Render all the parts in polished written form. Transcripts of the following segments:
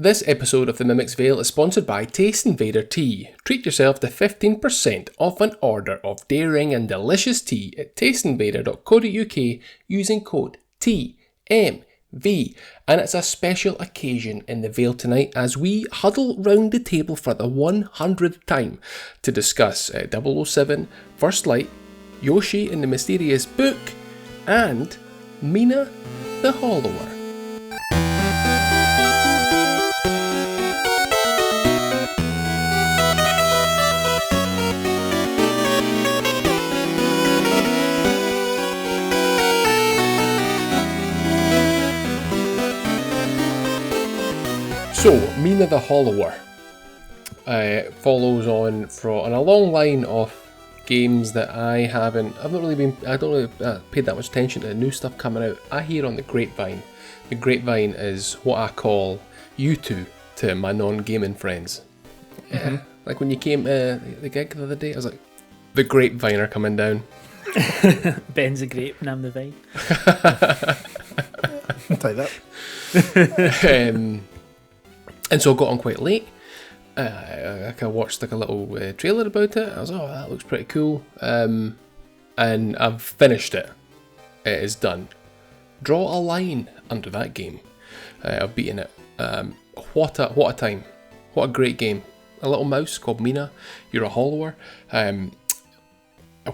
This episode of The Mimic's Veil is sponsored by Taste Invader Tea. Treat yourself to 15% off an order of daring and delicious tea at tasteinvader.co.uk using code TMV. And it's a special occasion in the Vale tonight as we huddle round the table for the 100th time to discuss 007, First Light, Yoshi and the Mysterious Book, and Mina the Hollower. So, Mina the Hollower follows on from a long line of games that I don't really paid that much attention to the new stuff coming out. I hear on the grapevine. The grapevine is what I call YouTube to my non-gaming friends. Mm-hmm. Like when you came to the gig the other day, I was like, the grapevine are coming down. Ben's the grape and I'm the vine. I'll take that. And so I got on quite late. I watched like a little trailer about it. I was like, oh, that looks pretty cool. And I've finished it. It is done. Draw a line under that game. I've beaten it. What a time. What a great game. A little mouse called Mina. You're a hollower.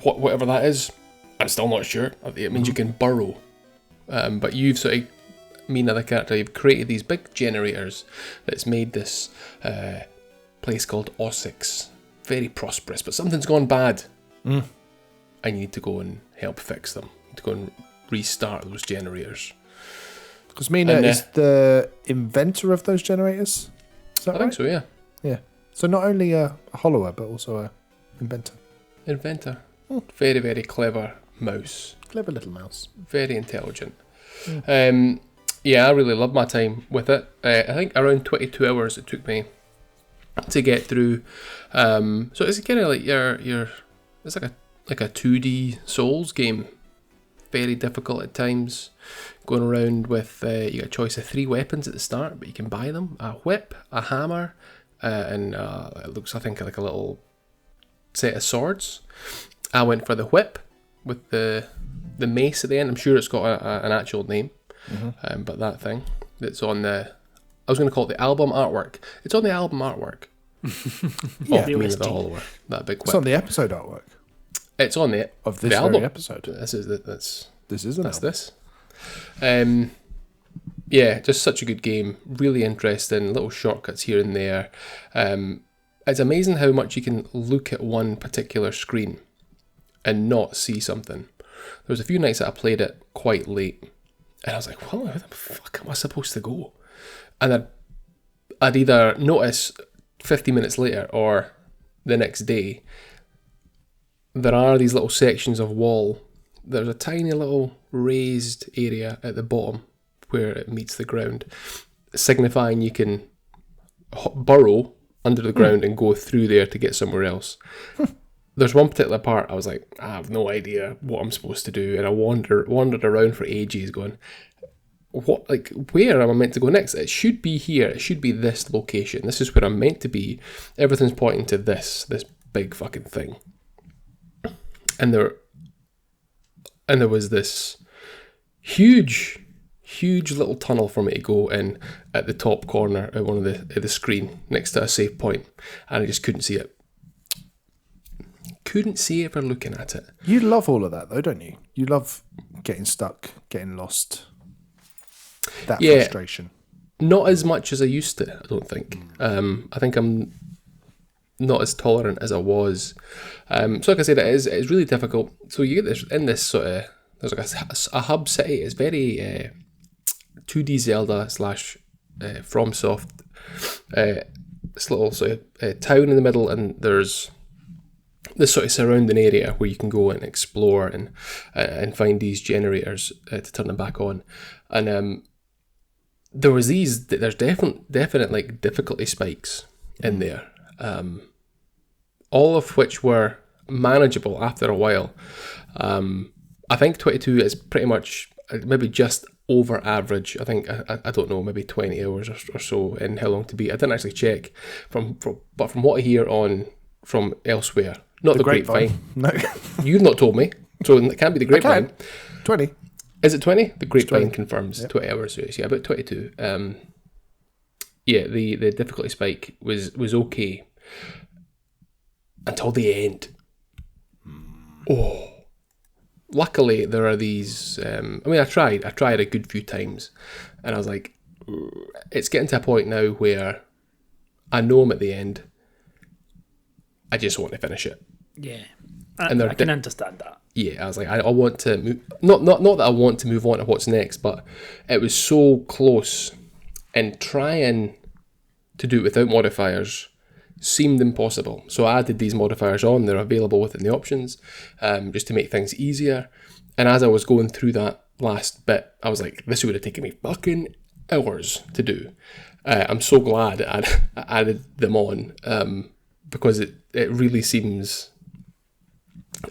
Whatever that is, I'm still not sure. It means you can burrow. But you've sort of, Mina the character, you've created these big generators that's made this place called Osix very prosperous, but something's gone bad. And you need to go and help fix them. You need to go and restart those generators. Because Mina is the inventor of those generators? Is that right? I think so, yeah. Yeah. So not only a hollower, but also a inventor. Inventor. Very, very clever mouse. Clever little mouse. Very intelligent. Yeah, I really loved my time with it. I think around 22 hours it took me to get through. So it's kind of like it's like a 2D Souls game. Very difficult at times. Going around with you got a choice of 3 weapons at the start, but you can buy them: a whip, a hammer, and it looks, I think, like a little set of swords. I went for the whip with the mace at the end. I'm sure it's got an actual name. Mm-hmm. But that thing that's on I was going to call it the album artwork. It's on the album artwork. Yeah, of Mina the Hollower. That big whip. It's on the episode artwork. It's on the of this the album episode. This is this. Yeah, just such a good game. Really interesting. Little shortcuts here and there. It's amazing how much you can look at one particular screen and not see something. There was a few nights that I played it quite late. And I was like, well, where the fuck am I supposed to go? And I'd either notice 50 minutes later or the next day, there are these little sections of wall. There's a tiny little raised area at the bottom where it meets the ground, signifying you can burrow under the ground and go through there to get somewhere else. There's one particular part I was like, I have no idea what I'm supposed to do, and I wandered around for ages going, where am I meant to go next? It should be here, it should be this location, this is where I'm meant to be, everything's pointing to this big fucking thing. And there was this huge little tunnel for me to go in at the top corner of one of the screen next to a save point, and I just couldn't see it. Couldn't see it for looking at it. You love all of that though, don't you? You love getting stuck, getting lost. That frustration. Not as much as I used to, I don't think. I think I'm not as tolerant as I was. So like I said, it's really difficult. So you get this in this sort of, there's like a hub city. It's very 2D Zelda / FromSoft. This little sort of town in the middle, and there's this sort of surrounding area where you can go and explore and find these generators to turn them back on. And there's definite like difficulty spikes in there, all of which were manageable after a while. I think 22 is pretty much maybe just over average. I think I don't know, maybe 20 hours or so in how long to beat. I didn't actually check but from what I hear from elsewhere, not the grapevine. No, You've not told me, so it can't be the grapevine. 20. Is it 20? The grapevine 20. confirms. Yep. 20 hours. So yeah, about 22. Yeah, the difficulty spike was okay until the end. Oh. Luckily, there are these. I tried a good few times, and I was like, it's getting to a point now where I know I'm at the end. I just want to finish it. Yeah, And I can understand that. Yeah, I was like, I want to move. Not that I want to move on to what's next, but it was so close, and trying to do it without modifiers seemed impossible. So I added these modifiers on. They're available within the options, just to make things easier. And as I was going through that last bit, I was like, this would have taken me fucking hours to do. I'm so glad I added them on, because it really seems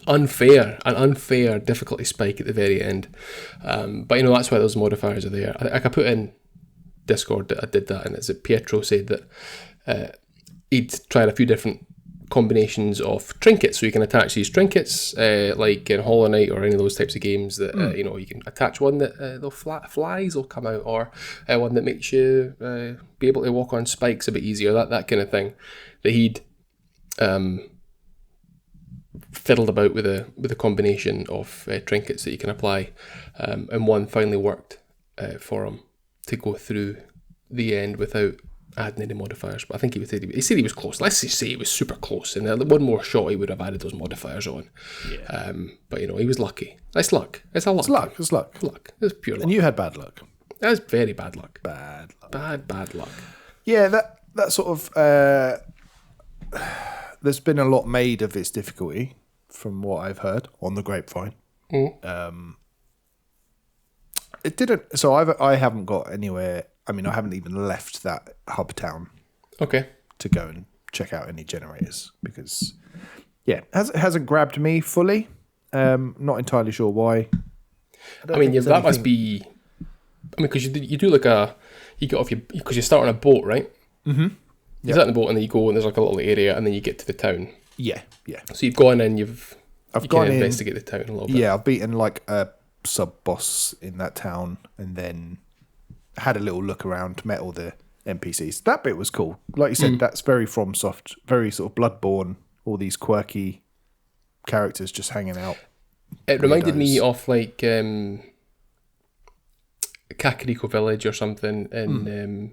an unfair difficulty spike at the very end. But that's why those modifiers are there. I put in Discord that I did that, and it's that Pietro said that he'd tried a few different combinations of trinkets, so you can attach these trinkets like in Hollow Knight or any of those types of games that you can attach one that flies will come out, or one that makes you be able to walk on spikes a bit easier, that kind of thing, that he'd fiddled about with a combination of trinkets that you can apply, and one finally worked for him to go through the end without adding any modifiers. But I think he said he was close. Let's just say he was super close, and one more shot he would have added those modifiers on. Yeah. But he was lucky. It's luck. It's a luck. It's luck. It's pure luck. And you had bad luck. That was very bad luck. Bad luck. Bad luck. Yeah, that sort of. There's been a lot made of its difficulty, from what I've heard on the grapevine. It didn't. So I haven't got anywhere. I mean, I haven't even left that hub town. Okay. To go and check out any generators, because, yeah, it hasn't grabbed me fully. Not entirely sure why. That must be. Because you do like you get off because you start on a boat, right? Mm-hmm. You start on the boat and then you go and there's like a little area and then you get to the town. Yeah. So you've gone in, I've gone in, investigate the town a little bit. Yeah, I've beaten like a sub-boss in that town and then had a little look around, met all the NPCs. That bit was cool. Like you said, that's very FromSoft, very sort of Bloodborne, all these quirky characters just hanging out. It reminded me of like Kakariko Village or something in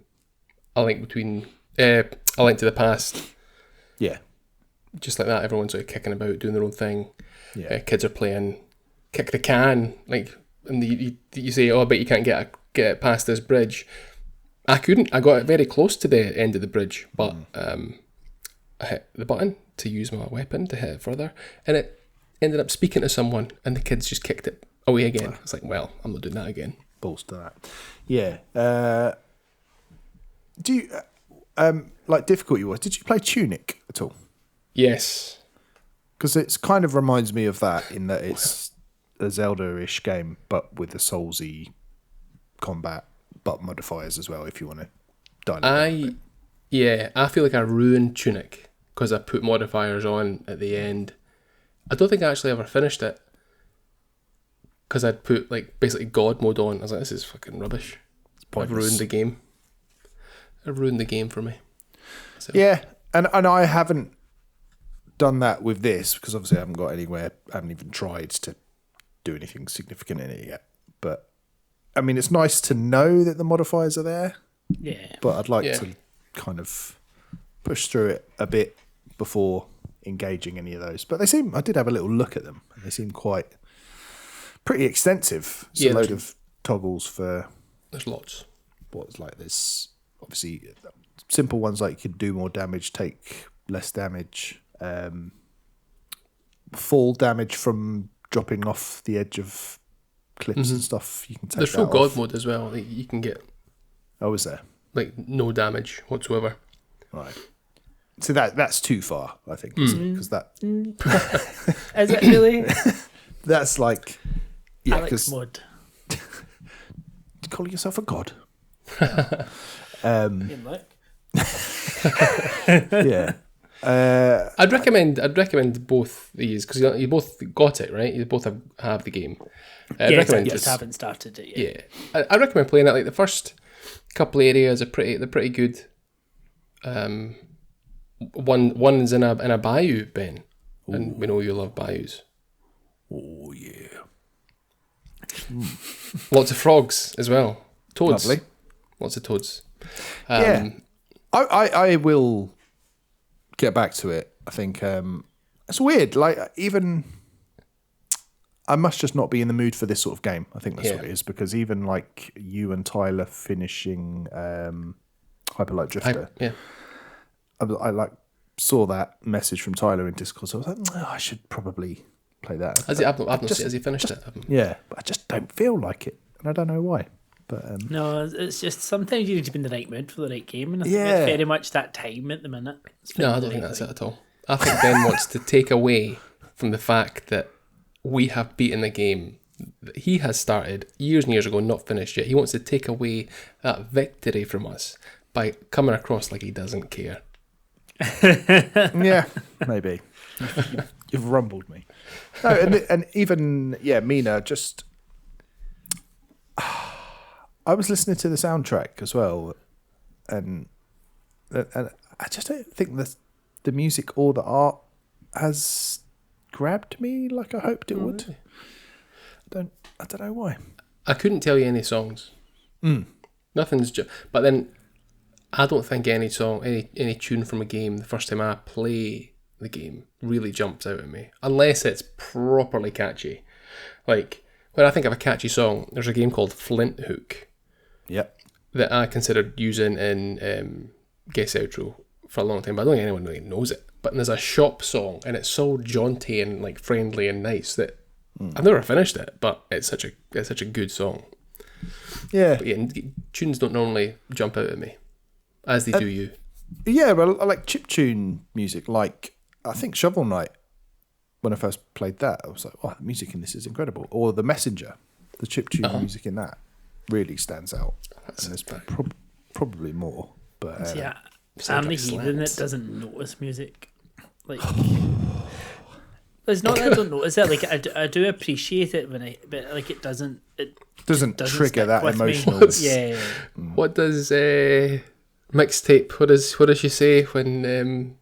A Link to the Past. Yeah. Just like that, everyone's sort of kicking about, doing their own thing. Yeah. Kids are playing kick the can, like, and you say, "Oh, I bet you can't get past this bridge." I couldn't. I got very close to the end of the bridge, but I hit the button to use my weapon to hit it further, and it ended up speaking to someone, and the kids just kicked it away again. I was like, "Well, I'm not doing that again." Balls to that. Yeah. Do you like difficulty wise? Did you play Tunic at all? Yes. Because it kind of reminds me of that in that it's a Zelda-ish game, but with the Soulsy combat, but modifiers as well, if you want to dial it down. I feel like I ruined Tunic because I put modifiers on at the end. I don't think I actually ever finished it because I'd put like basically God mode on. I was like, this is fucking rubbish. I've ruined the game. I've ruined the game for me. So. Yeah, and I haven't done that with this because obviously I haven't got anywhere. I haven't even tried to do anything significant in it yet. But I mean, it's nice to know that the modifiers are there. Yeah. But I'd like to kind of push through it a bit before engaging any of those. But I did have a little look at them. They seem pretty extensive. It's a load of toggles for. There's lots. There's obviously simple ones like you can do more damage, take less damage. Fall damage from dropping off the edge of cliffs and stuff. You can take. There's full God mode as well. Like, you can get. Oh, is there? Like no damage whatsoever. Right. So that's too far, I think, because that. Is it really? That's like. Yeah, Alex mode. calling yourself a god? Good luck. Yeah. I'd recommend both these because you both got it right. You both have the game. I'd Yes, I recommend just haven't started it yet. Yeah, I recommend playing it. Like the first couple of areas they're pretty good. One's in a bayou, Ben, and we know you love bayous. Oh yeah. Lots of frogs as well. Toads. Lovely. Lots of toads. Yeah. I will get back to it. I think it's weird. Like even I must just not be in the mood for this sort of game. I think that's what it is because even like you and Tyler finishing Hyperlight Drifter, I like saw that message from Tyler in Discord. So I was like, I should probably play that. I've not seen it. Has he finished it? Yeah, but I just don't feel like it, and I don't know why. But No, it's just sometimes you need to be in the right mood for the right game, and I think Yeah. it's very much that time at the minute. It's No, I finding don't the think right that's thing. it at all. I think Ben wants to take away from the fact that we have beaten the game that he has started years and years ago, not finished yet. He wants to take away that victory from us by coming across like he doesn't care. yeah, maybe you've rumbled me. No, and even Mina. Just I was listening to the soundtrack as well, and I just don't think the music or the art has grabbed me like I hoped it would. Really? I don't know why. I couldn't tell you any songs. Nothing's but then I don't think any song, any tune from a game, the first time I play the game really jumps out at me. Unless it's properly catchy. Like, when I think of a catchy song, there's a game called Flint Hook Yep. that I considered using in Guess Outro for a long time, but I don't think anyone really knows it. But there's a shop song, and it's so jaunty and like friendly and nice that I've never finished it, but it's such a good song. Yeah. But yeah, tunes don't normally jump out at me, as they do you. Yeah, well, I like chiptune music. Like, I think Shovel Knight, when I first played that, I was like, oh, the music in this is incredible. Or The Messenger, the chiptune music in that really stands out. And there's probably more. But Yeah, I'm the Soundtrack heathen that slaps. doesn't notice music. Like, it's not that I don't notice it. Like, I do appreciate it but like it doesn't doesn't trigger stick that with me. emotional. Yeah. What does mixtape? What does she say when?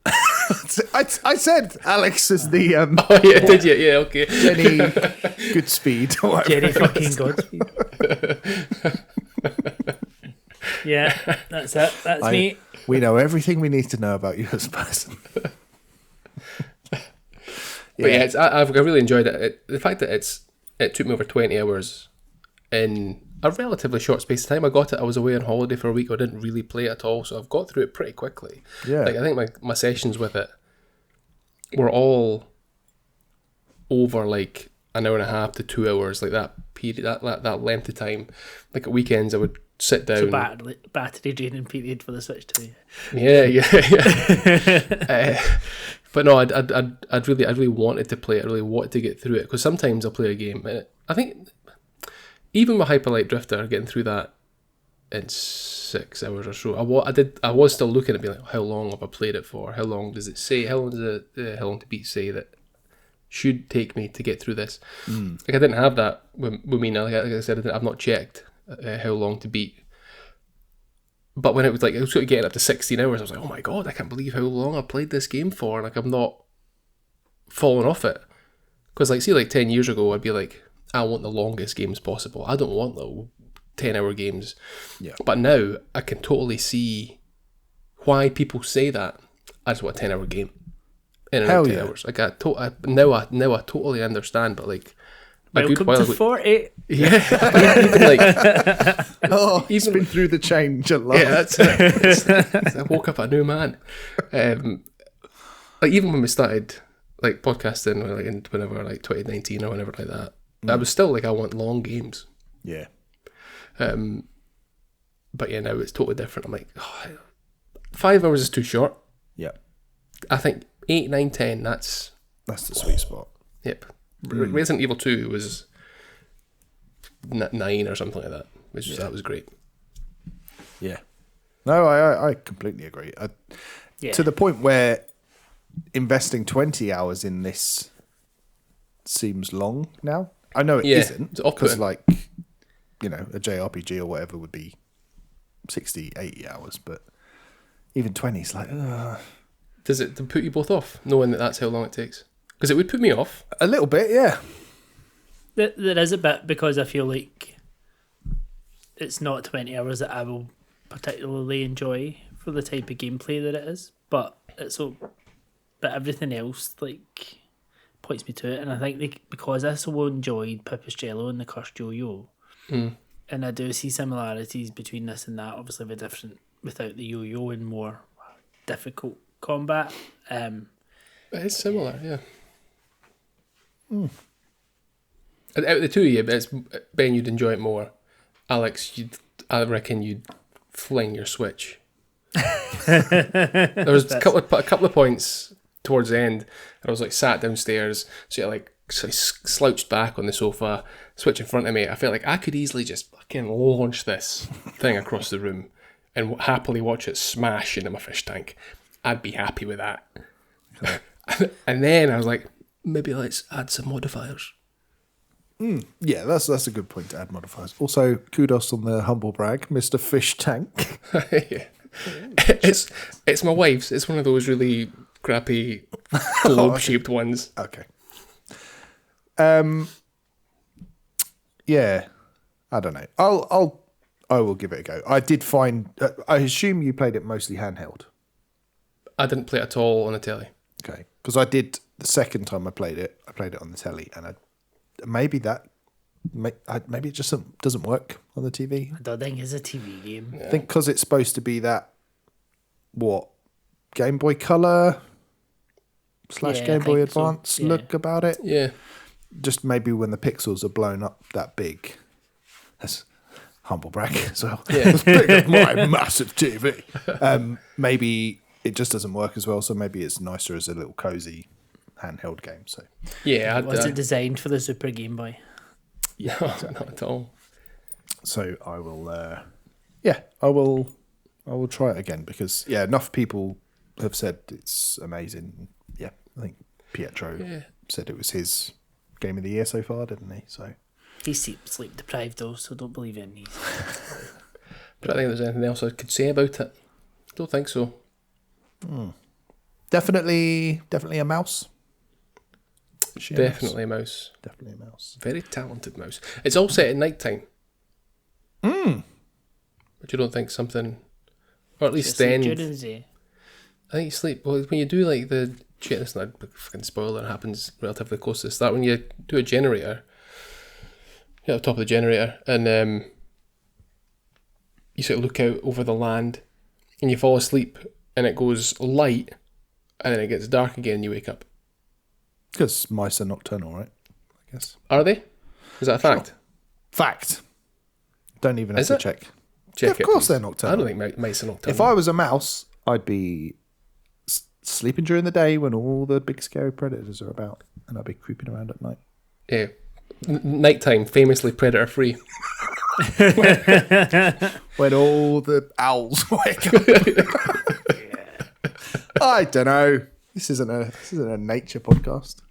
I said Alex is the Oh yeah, did you? Yeah, okay. Jenny Goodspeed. Or whatever. Jenny fucking Godspeed. Yeah, that's it. That's me. We know everything we need to know about you as a person. But yeah, I've really enjoyed it. The fact that it took me over 20 hours in a relatively short space of time. I got it. I was away on holiday for a week. I didn't really play it at all, so I've got through it pretty quickly. Yeah. Like I think my sessions with it were all over like an hour and a half to 2 hours, like that period, that length of time. Like at weekends, I would sit down. So battery draining period for the Switch 2. Yeah. But no, I'd really wanted to play it. I really wanted to get through it because sometimes I'll play a game and I think even with Hyperlight Drifter, getting through that in 6 hours or so, I was still looking at being like, how long have I played it for? How long does it say? How long does How Long to Beat say that should take me to get through this? Like I didn't have that with Mina. Like I said, I've not checked how long to beat. But when it was sort of getting up to 16 hours, I was like, oh my god, I can't believe how long I played this game for. Like I'm not falling off it. Because like 10 years ago, I'd be like, I want the longest games possible. I don't want the 10-hour games. Yeah. But now I can totally see why people say that. I just want a 10-hour game. In Hell 10 yeah. hours. Like now I totally understand, but like a good Welcome while to ago. 40. Yeah. Even like Oh, he's been through the change at last. yeah, that's it. I woke up a new man. Like even when we started like podcasting, or like in whenever like 2019 or whenever like that, I was still like, I want long games. Yeah. But yeah, now it's totally different. I'm like, 5 hours is too short. Yeah. I think 8, 9, 10. That's That's the sweet spot. yep. Resident Evil 2 was 9 or something like that. That was great. Yeah. No, I completely agree. To the point where investing 20 hours in this seems long now. I know it isn't, because like, you know, a JRPG or whatever would be 60, 80 hours, but even 20 is like, Does it put you both off, knowing that that's how long it takes? Because it would put me off. a little bit, yeah. There is a bit, because I feel like it's not 20 hours that I will particularly enjoy for the type of gameplay that it is, but everything else like points me to it, and I think because I so enjoyed Pipistrello and the Cursed Yo-Yo, and I do see similarities between this and that. Obviously, they're different without the yo-yo and more difficult combat. It is similar, yeah. Out of the two of you, Ben, you'd enjoy it more. Alex, I reckon you'd fling your Switch. There was a couple of points towards the end, and I was like sat downstairs, so I like slouched back on the sofa, Switch in front of me. I felt like I could easily just fucking launch this thing across the room and happily watch it smash into my fish tank. I'd be happy with that. And then I was like, maybe let's add some modifiers. Yeah, that's a good point to add modifiers. Also, kudos on the humble brag, Mr. Fish Tank. Yeah. It's my wife's. It's one of those really crappy globe-shaped ones. Okay. Yeah, I don't know. I will give it a go. I did find. I assume you played it mostly handheld. I didn't play it at all on the telly. Okay, because I did the second time I played it on the telly, and maybe it just doesn't work on the TV. I don't think it's a TV game. I think because it's supposed to be that Game Boy Color / Game Boy Advance look about it. Yeah. Just maybe when the pixels are blown up that big. That's humble brag as well. Yeah. As big as my massive TV. Maybe it just doesn't work as well, so maybe it's nicer as a little cozy handheld game. So yeah, was it designed for the Super Game Boy? yeah, exactly. Not at all. So I will. I will try it again because enough people have said it's amazing. Yeah, I think Pietro said it was his game of the year so far, didn't he? So He's sleep deprived though, so don't believe in these. But I think there's anything else I could say about it. Don't think so. Definitely a mouse. Definitely a mouse. Definitely a mouse. Very talented mouse. It's all set at night time. But you don't think something, or at least then. During the day. I think you sleep. Well, when you do like the shit, this is not a fucking spoiler. It happens relatively close to the start. When you do a generator, you're at the top of the generator, and you sort of look out over the land, and you fall asleep, and it goes light, and then it gets dark again, and you wake up. Because mice are nocturnal, right? I guess. Are they? Is that a fact? Sure. Fact. Don't even have Is to it? check. Check Of course they're nocturnal. I don't think mice are nocturnal. If I was a mouse, I'd be sleeping during the day when all the big scary predators are about, and I'd be creeping around at night. Yeah. Nighttime, famously predator free. When all the owls wake up. I don't know. This isn't a nature podcast.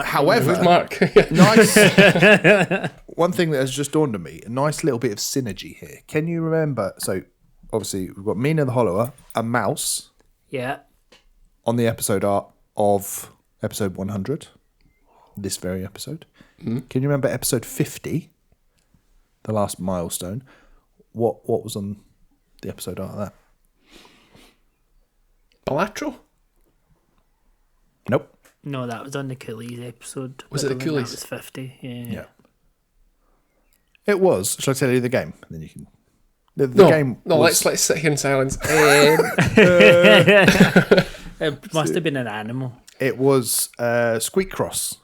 However, Mark. nice. One thing that has just dawned on me: a nice little bit of synergy here. Can you remember? So, obviously, we've got Mina the Hollower, a mouse. Yeah. On the episode art of episode 100, this very episode. Can you remember episode 50, the last milestone? What was on the episode art of that? Balatro? Nope. No, that was on the Coolies episode. Was I it the don't think Coolies? That was 50. Yeah. It was. Shall I tell you the game? And then you can. The game. No, was, let's sit here in silence. It must have been an animal. It was Squeak Cross.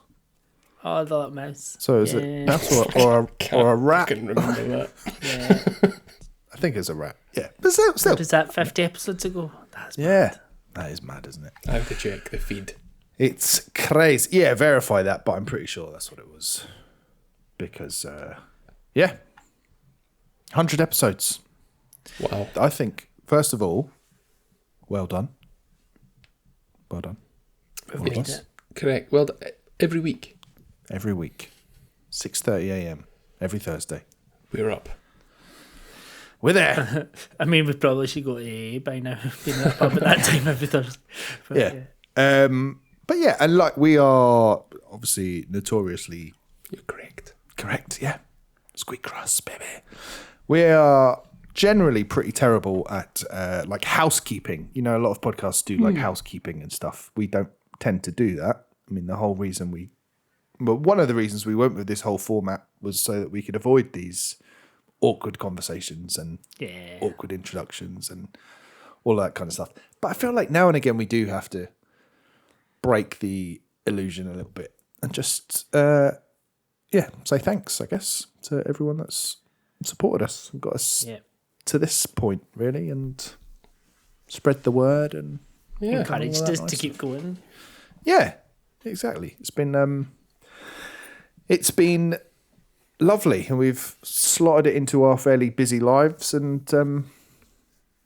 Oh, the little mouse. So is it mouse or a rat? I can remember that. Yeah. I think it's a rat. Yeah, but still. What is that, 50 episodes ago? That's Yeah, that is mad, isn't it? I have to check the feed. It's crazy. Yeah, verify that, but I'm pretty sure that's what it was. Because, 100 episodes. Wow. I think, first of all, well done. Well done. We've All of made us. it. Correct. Well, every week Every week. 6:30 a.m. every Thursday. we're up. We're there. I mean, we probably should go to AA by now. Been at a pub at that time every Thursday. But, Yeah. But yeah, and like we are obviously notoriously You're correct. correct. Yeah. Squeak cross, baby. We are generally pretty terrible at like housekeeping. You know, a lot of podcasts do like housekeeping and stuff. We don't tend to do that. I mean, the whole reason but one of the reasons we went with this whole format was so that we could avoid these awkward conversations and Yeah. awkward introductions and all that kind of stuff. But I feel like now and again we do have to break the illusion a little bit and just say thanks, I guess, to everyone that's supported us and got us Yeah. to this point, really, and spread the word and Yeah. Encouraged all that us nice to keep going. yeah, exactly. It's been lovely, and we've slotted it into our fairly busy lives, and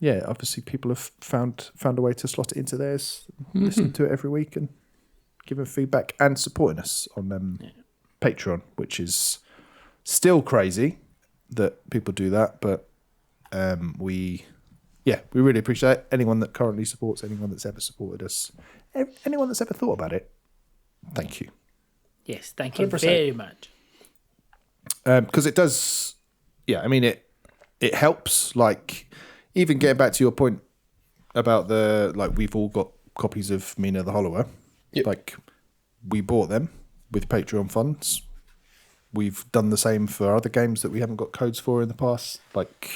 obviously people have found a way to slot it into theirs, listen to it every week, and giving feedback and supporting us on Patreon, which is still crazy that people do that, but we really appreciate anyone that currently supports, anyone that's ever supported us, anyone that's ever thought about it. Thank you. Yes, thank you 100%. very much. Because it does, I mean, it helps. Like, even getting back to your point about we've all got copies of Mina the Hollower. Yep. Like, we bought them with Patreon funds. We've done the same for other games that we haven't got codes for in the past. Like,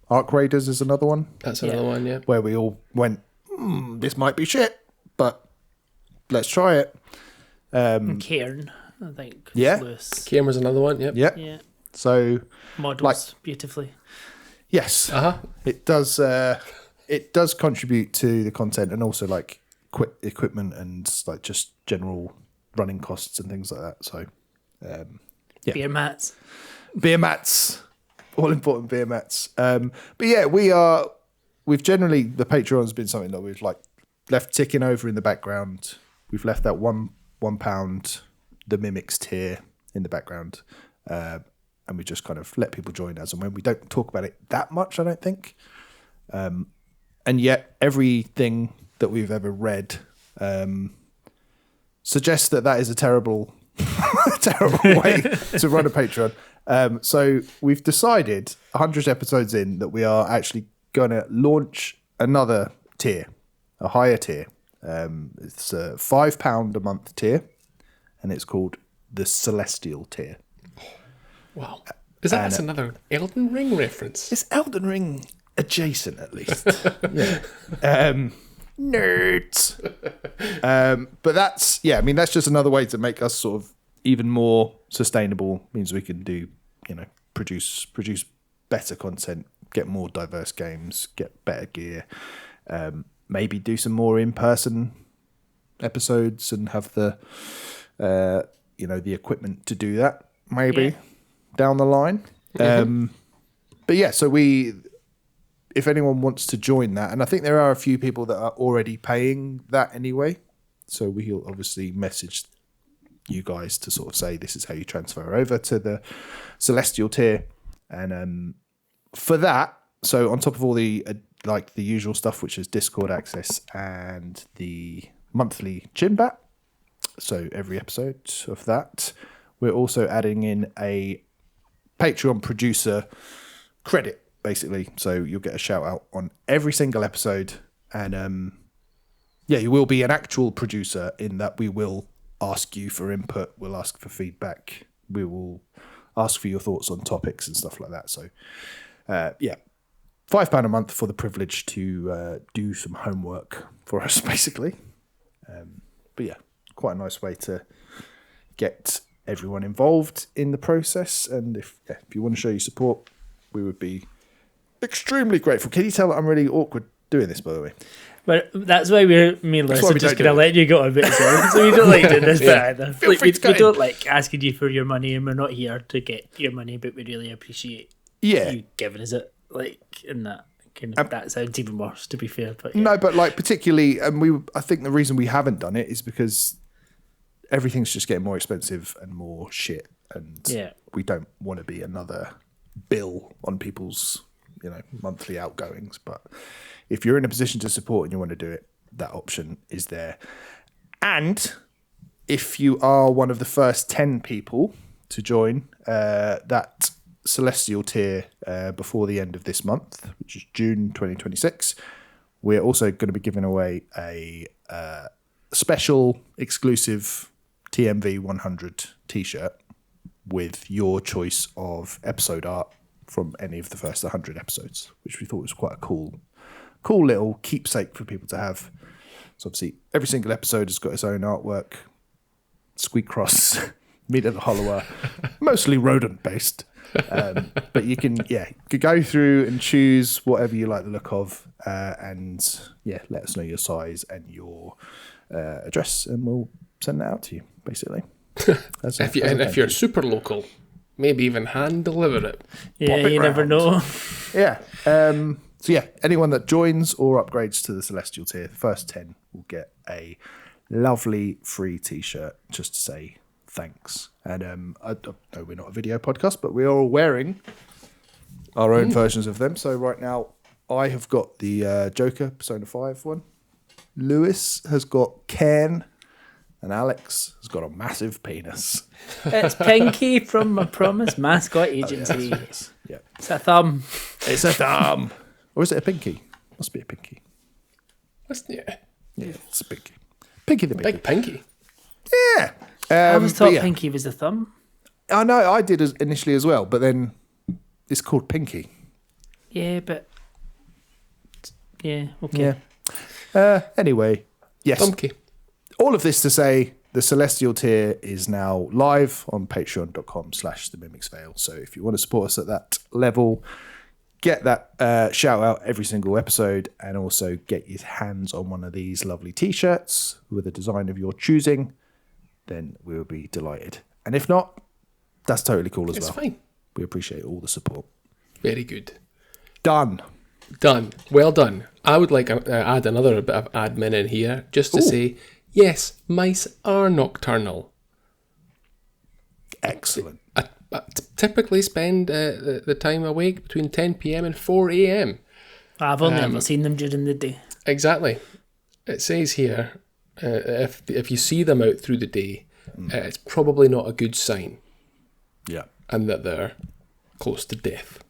Arc Raiders is another one That's another one, yeah. where we all went, this might be shit, but let's try it. And Cairn, I think. Yeah. Lewis. Cameron's another one, yep. Yeah. Yeah. So, Models beautifully. yes. Uh-huh. It does. It does contribute to the content, and also like equipment and like just general running costs and things like that. So, Yeah. Beer mats. beer mats, all important beer mats. But yeah, we've generally, the Patreon's been something that we've like left ticking over in the background. We've left that £1, the Mimics tier in the background, and we just kind of let people join as and when. We don't talk about it that much, I don't think. And yet everything that we've ever read suggests that is a terrible way to run a Patreon. So we've decided 100 episodes in that we are actually going to launch another tier, a higher tier. It's a £5 a month tier, and it's called the Celestial tier. Wow. That's another Elden Ring reference? It's Elden Ring adjacent, at least. Yeah. Nerds. But that's just another way to make us sort of even more sustainable. Means we can do, produce better content, get more diverse games, get better gear, maybe do some more in-person episodes and have the the equipment to do that maybe down the line. But yeah, so if anyone wants to join that, and I think there are a few people that are already paying that anyway, so we'll obviously message you guys to sort of say this is how you transfer over to the Celestial tier. And for that, so on top of all the like the usual stuff, which is Discord access and the monthly chin bat, so every episode of that, we're also adding in a Patreon producer credit, basically. So you'll get a shout out on every single episode, and you will be an actual producer in that we will ask you for input, we'll ask for feedback, we will ask for your thoughts on topics and stuff like that. So £5 a month for the privilege to do some homework for us, basically. But yeah, quite a nice way to get everyone involved in the process. And if you want to show your support, we would be extremely grateful. Can you tell that I'm really awkward doing this, by the way? But that's why me and Liz why are we just don't going to do it. let you go a bit as well. So we don't like doing this bit either. Feel Like, free to we cut don't like asking you for your money, and we're not here to get your money, but we really appreciate Yeah. you giving us it, like, in that kind of, that sounds even worse, to be fair. But yeah. No, but like particularly, and I think the reason we haven't done it is because everything's just getting more expensive and more shit, and we don't want to be another bill on people's, monthly outgoings. But if you're in a position to support and you want to do it, that option is there. And if you are one of the first 10 people to join that Celestial tier before the end of this month, which is June 2026, we're also going to be giving away a special exclusive TMV 100 t-shirt with your choice of episode art from any of the first 100 episodes, which we thought was quite a cool little keepsake for people to have. So obviously every single episode has got its own artwork. Squeak Cross, Mina the Hollower, mostly rodent based. But you can go through and choose whatever you like the look of, and let us know your size and your address, and we'll send that out to you, basically. If you're super local, maybe even hand deliver it. Yeah, you never know. Yeah. Anyone that joins or upgrades to the Celestial tier, the first 10 will get a lovely free t-shirt just to say thanks. And I know we're not a video podcast, but we are all wearing our own versions of them. So right now I have got the Joker Persona 5 one. Lewis has got Ken, and Alex has got a massive penis. It's Pinky from My Promise Mascot Agency. Yeah. It's a thumb. It's a thumb. Or is it a pinky? Must be a pinky. Yeah, it's a pinky. Pinky the pinky. big pinky. Yeah. I always thought Pinky was a thumb. I know, I did initially as well, but then it's called Pinky. Yeah, but... Yeah, okay. Yeah. Anyway, yes. Thumbky. All of this to say, the Celestial tier is now live on patreon.com/The Mimics Veil. So if you want to support us at that level, get that shout out every single episode, and also get your hands on one of these lovely t-shirts with a design of your choosing, then we will be delighted. And if not, that's totally cool as well. It's fine. We appreciate all the support. Very good. Done. Well done. I would like to add another bit of admin in here just to say, yes, mice are nocturnal. Excellent. I typically spend the time awake between 10 p.m. and 4 a.m. I've only ever seen them during the day. Exactly. It says here, if you see them out through the day, it's probably not a good sign. Yeah. And that they're close to death.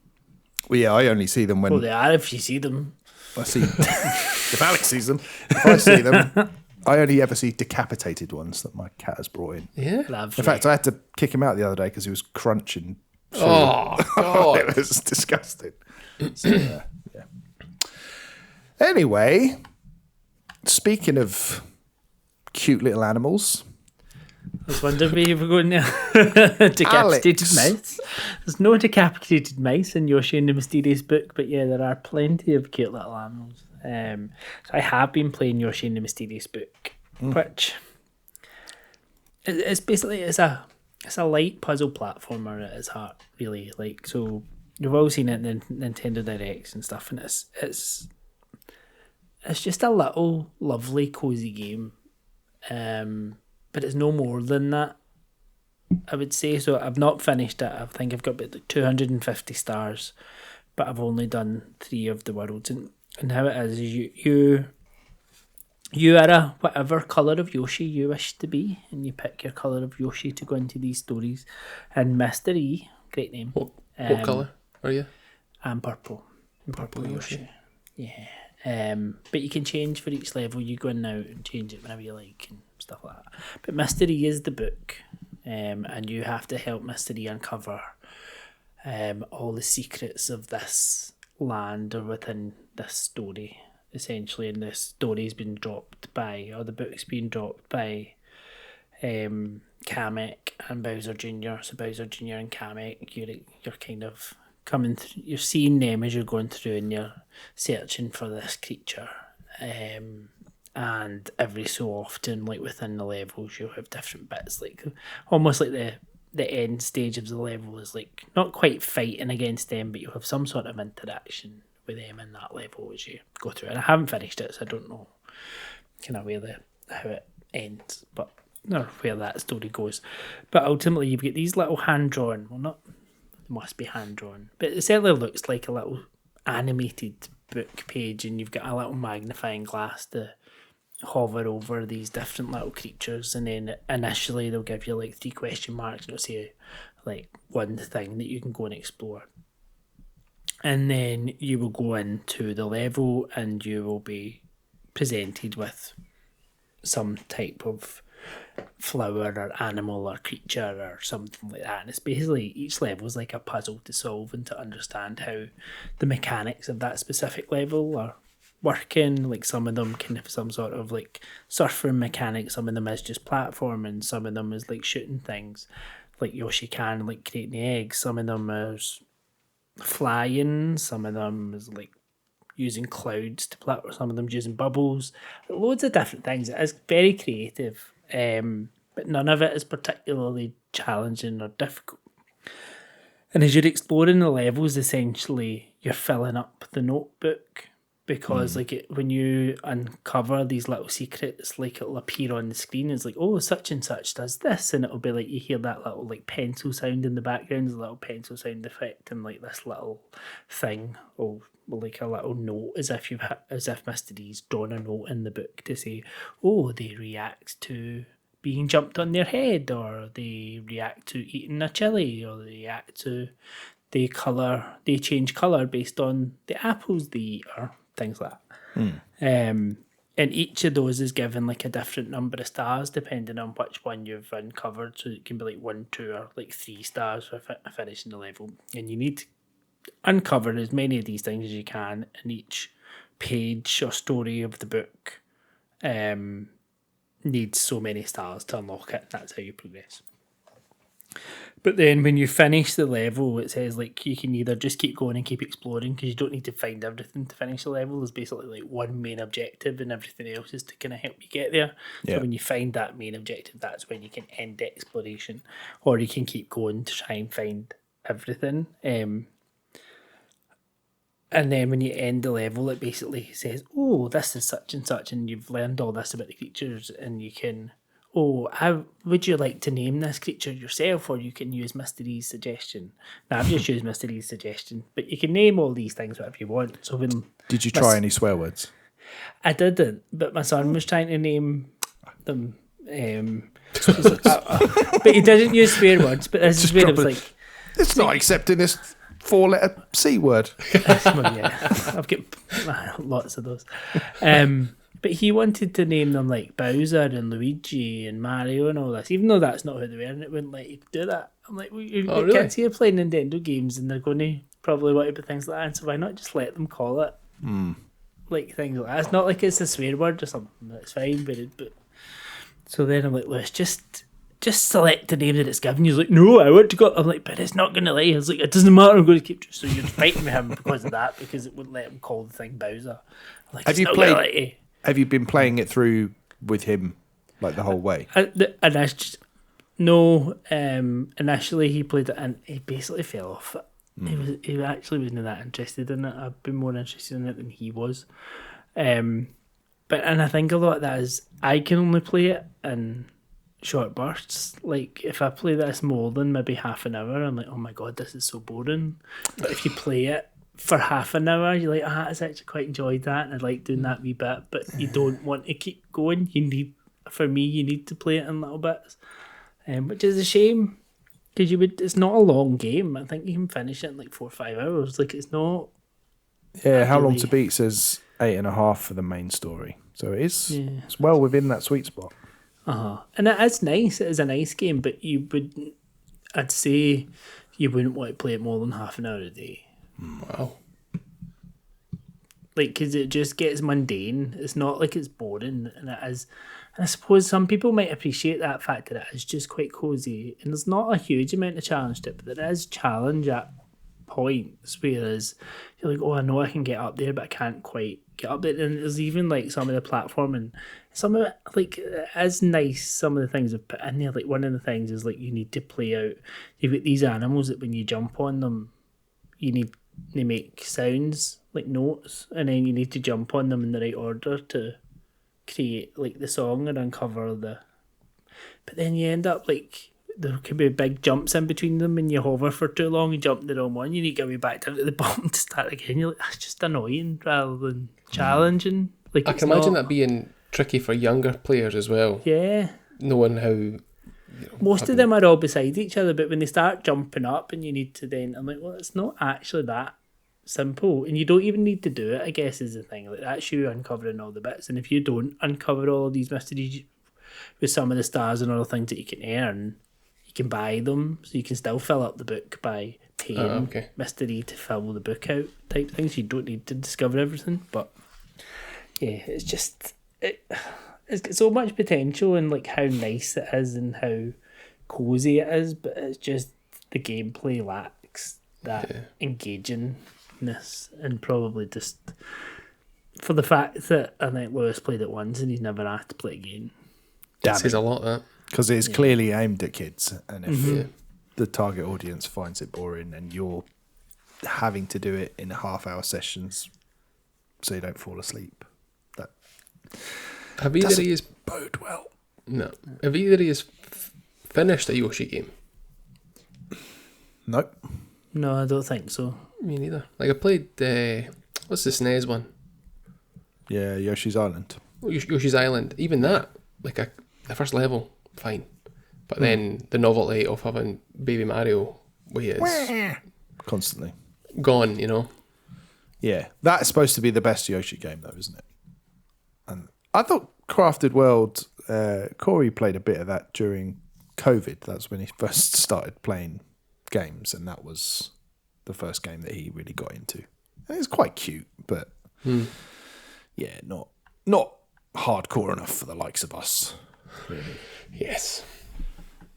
Well, yeah, I only see them when... Well, they are if you see them. I see... if Alex sees them. If I see them, I only ever see decapitated ones that my cat has brought in. Yeah. Lovely. In fact, I had to kick him out the other day because he was crunching. Oh, God. It was disgusting. So, yeah. Anyway, speaking of cute little animals... I was wondering where you were going there. Decapitated mice. There's no decapitated mice in Yoshi and the Mysterious Book, but yeah, there are plenty of cute little animals. So I have been playing Yoshi and the Mysterious Book, which it's basically it's a light puzzle platformer at its heart, really. Like, so you've all seen it in the Nintendo Directs and stuff, and it's just a little lovely cozy game. But it's no more than that, I would say. So I've not finished it. I think I've got about 250 stars, but I've only done 3 of the worlds. And how it is you are a whatever colour of Yoshi you wish to be, and you pick your colour of Yoshi to go into these stories. And Mr. E, great name. What colour are you? I'm purple. Purple Yoshi. Yeah. But you can change for each level. You go in now and change it whenever you like and stuff like that. But Mystery is the book, and you have to help Mystery uncover all the secrets of this land or within this story, essentially. And the story's been dropped by, or the book's been dropped by Kamek and Bowser Jr. So Bowser Jr. and Kamek, you're kind of coming through, you're seeing them as you're going through, and you're searching for this creature. And every so often, like within the levels, you'll have different bits, like almost like the end stage of the level is like not quite fighting against them, but you have some sort of interaction with them in that level as you go through. And I haven't finished it, so I don't know kind of how it ends, but or where that story goes. But ultimately, you've got these little hand drawn. Well, not they must be hand drawn, but it certainly looks like a little animated book page, and you've got a little magnifying glass to hover over these different little creatures, and then initially they'll give you like 3 question marks and it'll say like one thing that you can go and explore, and then you will go into the level and you will be presented with some type of flower or animal or creature or something like that, and it's basically each level is like a puzzle to solve and to understand how the mechanics of that specific level are working. Like some of them can have some sort of like surfing mechanic, some of them is just platforming, some of them is like shooting things like Yoshi can, like creating the eggs, some of them is flying, some of them is like using clouds to platform, some of them using bubbles, loads of different things. It is very creative, but none of it is particularly challenging or difficult. And as you're exploring the levels, essentially you're filling up the notebook, because like when you uncover these little secrets, like it'll appear on the screen. It's like, oh, such and such does this, and it'll be like you hear that little like pencil sound in the background, there's a little pencil sound effect, and like this little thing, or like a little note, as if Mr. D's drawn a note in the book to say, oh, they react to being jumped on their head, or they react to eating a chili, or they react to they change colour based on the apples they eat, or things like that. And each of those is given like a different number of stars depending on which one you've uncovered. So it can be like 1, 2, or like 3 stars for finishing the level. And you need to uncover as many of these things as you can, and each page or story of the book needs so many stars to unlock it. That's how you progress. But then when you finish the level, it says like you can either just keep going and keep exploring, because you don't need to find everything to finish the level. There's basically like one main objective, and everything else is to kind of help you get there. Yeah. So when you find that main objective, that's when you can end the exploration, or you can keep going to try and find everything. And then when you end the level, it basically says, oh, this is such and such, and you've learned all this about the creatures, and you can, would you like to name this creature yourself, or you can use Mr. E's suggestion. Now, I've just used Mr. E's suggestion, but you can name all these things whatever you want. So when Did you try any swear words? I didn't, but my son was trying to name them. But he didn't use swear words, but this is where it was like... It's not accepting this 4-letter C word. Well, yeah, I've got lots of those. But he wanted to name them like Bowser and Luigi and Mario and all this, even though that's not who they were, and it wouldn't let you do that. I'm like, well, you've got kids here playing Nintendo games, and they're going to probably want to put things like that, and so why not just let them call it like things like that? It's not like it's a swear word or something. That's fine, but so then I'm like, well, it's just select the name that it's given. He's like, no, I want to go. I'm like, but it's not going to let you. I was like, it doesn't matter. I'm going to keep. So you're fighting with him because of that, because it wouldn't let him call the thing Bowser. I'm like, have you been playing it through with him like the whole way? Initially he played it and he basically fell off it. He actually wasn't that interested in it. I've been more interested in it than he was. And I think a lot of that is I can only play it in short bursts. Like if I play this more than maybe half an hour, I'm like, oh my god, this is so boring. But if you play it for half an hour, you're like, I actually quite enjoyed that, and I like doing that wee bit, but you don't want to keep going. You need to play it in little bits, which is a shame, because it's not a long game. I think you can finish it in like 4 or 5 hours. Like it's not. Yeah, how long to beat says 8.5 for the main story, so it's well within that sweet spot. And it is nice. It is a nice game, but I'd say you wouldn't want to play it more than half an hour a day. Wow. Like, because it just gets mundane. It's not like it's boring, and it is. And I suppose some people might appreciate that fact that it is just quite cosy, and there's not a huge amount of challenge to it, but there is challenge at points, whereas you're like, oh, I know I can get up there, but I can't quite get up there. And there's even like some of the platforming, some of it, like, it is nice, some of the things I've put in there. Like, one of the things is, like, you need to play out, you've got these animals that when you jump on them, you need to make sounds, like notes, and then you need to jump on them in the right order to create, like, the song and uncover the... But then you end up, like, there could be big jumps in between them and you hover for too long and jump the wrong one. You need to go back down to the bottom to start again. You're like, that's just annoying rather than challenging. Like, I can imagine that being tricky for younger players as well. Yeah. Knowing how... Most of them are all beside each other, but when they start jumping up and you need to then... I'm like, well, it's not actually that simple. And you don't even need to do it, I guess, is the thing. Like, that's you uncovering all the bits. And if you don't uncover all of these mysteries with some of the stars and other things that you can earn... You can buy them, so you can still fill up the book by paying mystery to fill the book out type things. You don't need to discover everything, but yeah, it's just it's got so much potential and like how nice it is and how cozy it is, but it's just the gameplay lacks that engagingness, and probably just for the fact that I think Lewis played it once and he's never asked to play again. That says a lot, that. Because it's clearly aimed at kids, and if the target audience finds it boring and you're having to do it in half-hour sessions so you don't fall asleep, that have either of you bode well. No. Have either of you finished a Yoshi game? Nope. No, I don't think so. Me neither. Like, I played, what's the SNES one? Yeah, Yoshi's Island. Yoshi's Island. Even that, like the first level, fine. But then the novelty of having Baby Mario is constantly gone, you know? Yeah. That's supposed to be the best Yoshi game, though, isn't it? And I thought Crafted World, Corey played a bit of that during COVID. That's when he first started playing games, and that was the first game that he really got into. And it's quite cute, but yeah, not hardcore enough for the likes of us. Really. Yes.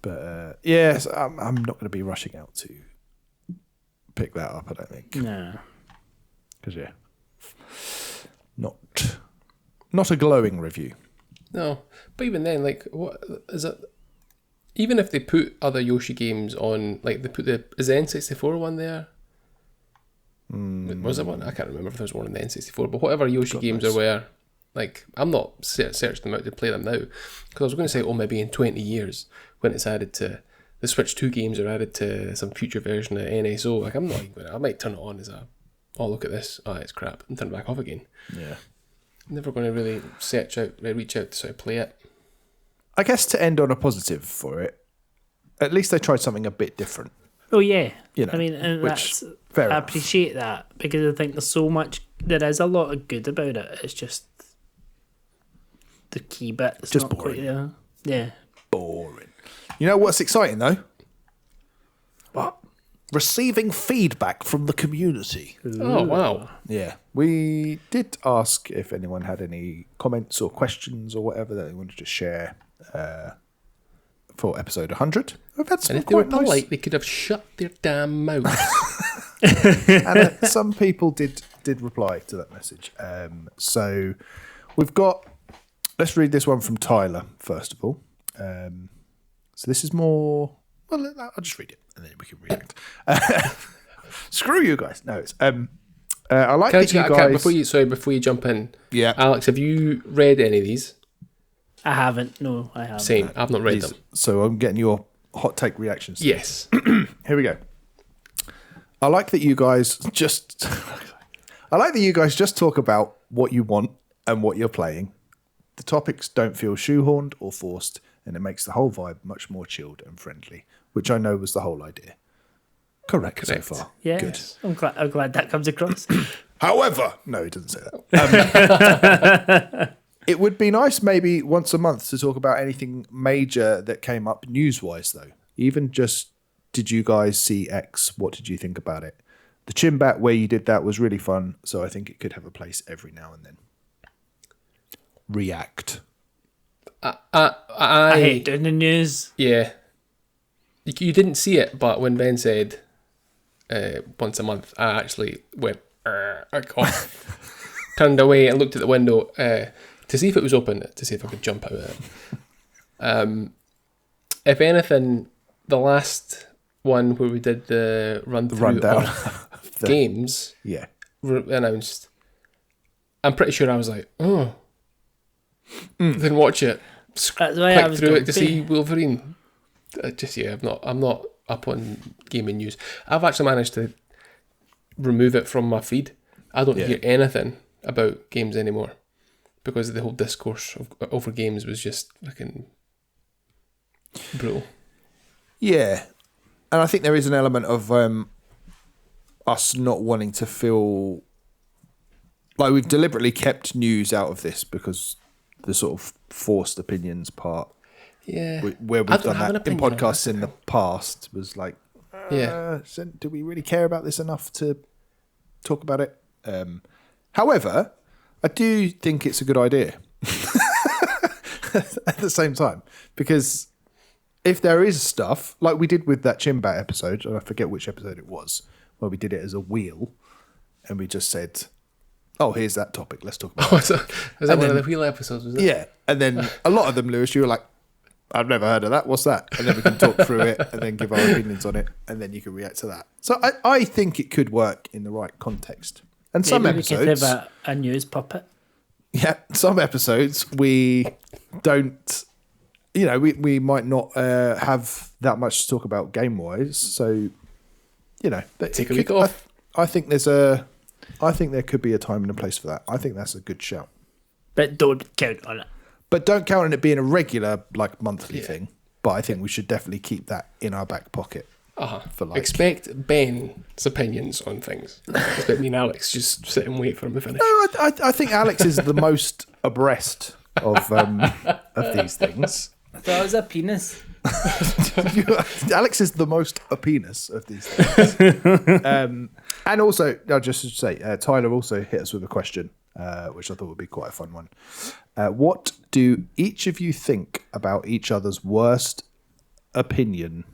But yes, I'm not going to be rushing out to pick that up, I don't think. No. Because not a glowing review. No, but even then, like, what is it? Even if they put other Yoshi games on, like they put is the N64 one there? Was it one? I can't remember if there was one on the N64, but whatever Yoshi games there were, like, I'm not searching them out to play them now, because I was going to say, oh, maybe in 20 years when it's added to the Switch 2 games are added to some future version of NSO. Like, I'm not even going to, I might turn it on as a, oh, look at this, oh, it's crap, and turn it back off again. Yeah. Never going to really reach out to sort of play it. I guess to end on a positive for it, at least they tried something a bit different. Oh yeah, You know, I mean, and which, that's fair I enough. appreciate that, because I think there's so much. There is a lot of good about it. It's just the key bit. It's Just not quite boring. there. Yeah. Boring. You know what's exciting though? What? Receiving feedback from the community. Oh, wow. Yeah. We did ask if anyone had any comments or questions or whatever that they wanted to share for episode 100. We've had some And if they were quite nice... polite, they could have shut their damn mouth. and some people did reply to that message. So we've got... Let's read this one from Tyler, first of all. So this is more... Well, I'll just read it, and then we can react. Screw you guys. No, it's... I like that you guys... Before you jump in, Yeah. Alex, have you read any of these? I haven't. No, I haven't. Same. I've not read These- them. So I'm getting your hot take reactions. Yes. Here we go. I like that you guys just talk about what you want and what you're playing. The topics don't feel shoehorned or forced, and it makes the whole vibe much more chilled and friendly, which I know was the whole idea. Correct. So far. Yeah. Good. I'm glad that comes across. However, no, he doesn't say that. It would be nice maybe once a month to talk about anything major that came up news-wise, though. Even just, did you guys see X? What did you think about it? The Chimbat where you did that was really fun, so I think it could have a place every now and then. React. I hate doing the news. Yeah. You didn't see it, but when Ben said, once a month, I actually went, turned away and looked at the window to see if it was open, to see if I could jump out of it. If anything, the last one where we did the rundown of games announced, I'm pretty sure I was like, then watch it. That's why I was through it to see Wolverine. I'm not up on gaming news. I've actually managed to remove it from my feed. I don't hear anything about games anymore because the whole discourse over games was just fucking brutal. Yeah, and I think there is an element of us not wanting to feel like we've deliberately kept news out of this because the sort of forced opinions part, where we've done that in podcasts in the past, was like, do we really care about this enough to talk about it? However, I do think it's a good idea at the same time, because if there is stuff like we did with that Chimbat episode, and I forget which episode it was, where we did it as a wheel, and we just said, "Oh, here's that topic. Let's talk about it." Was that one of the wheel episodes? Was it? Yeah, and then a lot of them, Lewis, you were like, "I've never heard of that. What's that?" And then we can talk through it, and then give our opinions on it, and then you can react to that. So I think it could work in the right context. And some episodes, we could have a news puppet. Yeah, some episodes we don't. We might not have that much to talk about game wise. So, take a week off. I think there could be a time and a place for that. I think that's a good shout. But don't count on it. But don't count on it being a regular, monthly thing. But I think we should definitely keep that in our back pocket. For Expect Ben's opinions on things. Expect me and Alex just sit and wait for him to finish. No, I think Alex is the most abreast of these things. I thought it was a penis. Alex is the most a penis of these things. And also, just to say, Tyler also hit us with a question, which I thought would be quite a fun one. What do each of you think about each other's worst opinion?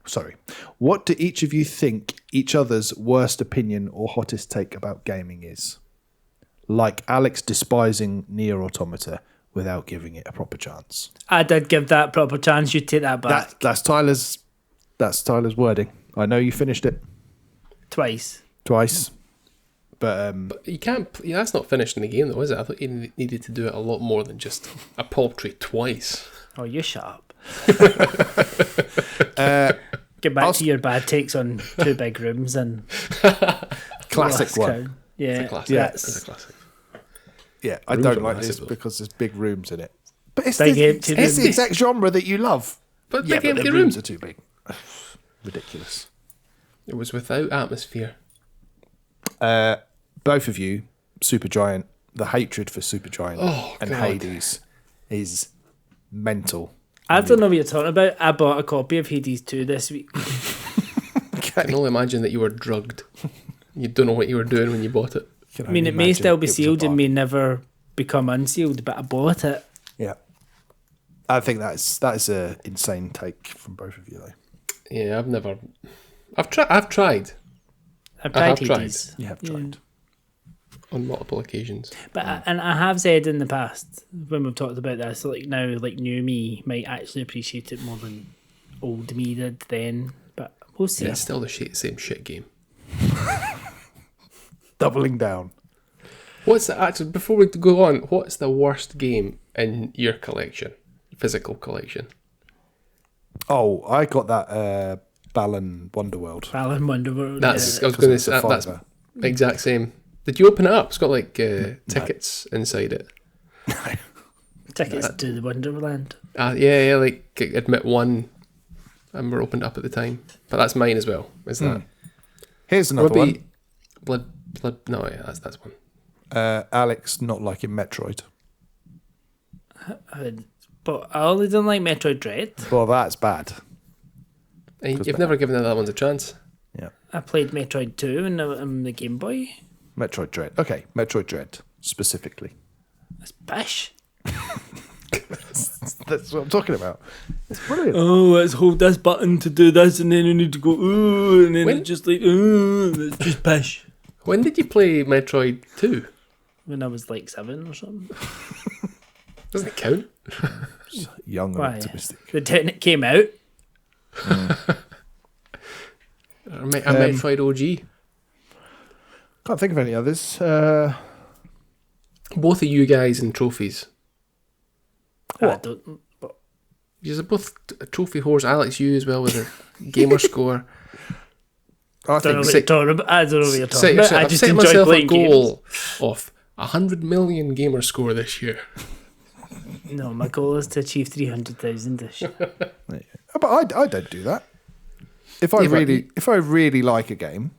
Sorry. What do each of you think each other's worst opinion or hottest take about gaming is? Like Alex despising Nier Automata without giving it a proper chance. I did give that a proper chance. You take that back. That's Tyler's wording. I know you finished it twice, but you can't. That's not finished in the game, though, is it? I thought you needed to do it a lot more than just a paltry twice. Oh, you shut up. Get back to your bad takes on Two Big Rooms and classic one. Yeah, it's a classic. It's a classic. Yeah, I don't like this because there's big rooms in it. But it's Big the empty rooms. exact genre that you love. But Yeah, big but empty the room. rooms are too big. Ridiculous. It was without atmosphere. Both of you, Supergiant, the hatred for Supergiant and God. Hades is mental. I don't know what you're talking about. I bought a copy of Hades 2 this week. I can only imagine that you were drugged. You don't know what you were doing when you bought it. I mean, it may still be sealed and may never become unsealed, but I bought it. Yeah. I think that is an insane take from both of you, though. Yeah, I've tried. I've tried tried. Hades. You have tried. On multiple occasions. But I have said in the past, when we've talked about this, like now, like new me might actually appreciate it more than old me did then. But we'll see. Yeah, it's still the same shit game. Doubling down. Before we go on, what's the worst game in your collection? Physical collection? Oh, I got that Balan Wonderworld. Balan Wonderworld. I was going to say that's the exact same. Did you open it up? It's got like tickets inside it. No. Tickets to the Wonderland. Yeah, like admit one, and were opened up at the time. But that's mine as well. Is that? Here's another one. Blood. No, yeah, that's one. Alex not liking Metroid. But I only don't like Metroid Dread. Well, that's bad. And you've never given the other ones a chance. Yeah. I played Metroid 2 on the Game Boy. Metroid Dread. Okay, Metroid Dread specifically. That's bish. That's what I'm talking about. It's brilliant. Oh, let's hold this button to do this, and then we need to go, ooh, and then When- it's just like, ooh, it's just pish. When did you play Metroid 2? When I was like 7 or something. Doesn't it count? Young and Why? optimistic. The day it came out. A Metroid OG. Can't think of any others. Both of you guys in trophies. I don't. But You're both trophy whores. Alex, you as well with a gamer score. I don't know think what you're talking about. I don't know what you're talking about. I I've just set enjoy myself a playing goal of 100 million gamer score this year. games. No, my goal is to achieve 300,000 this year. but I don't do that. If I really like a game,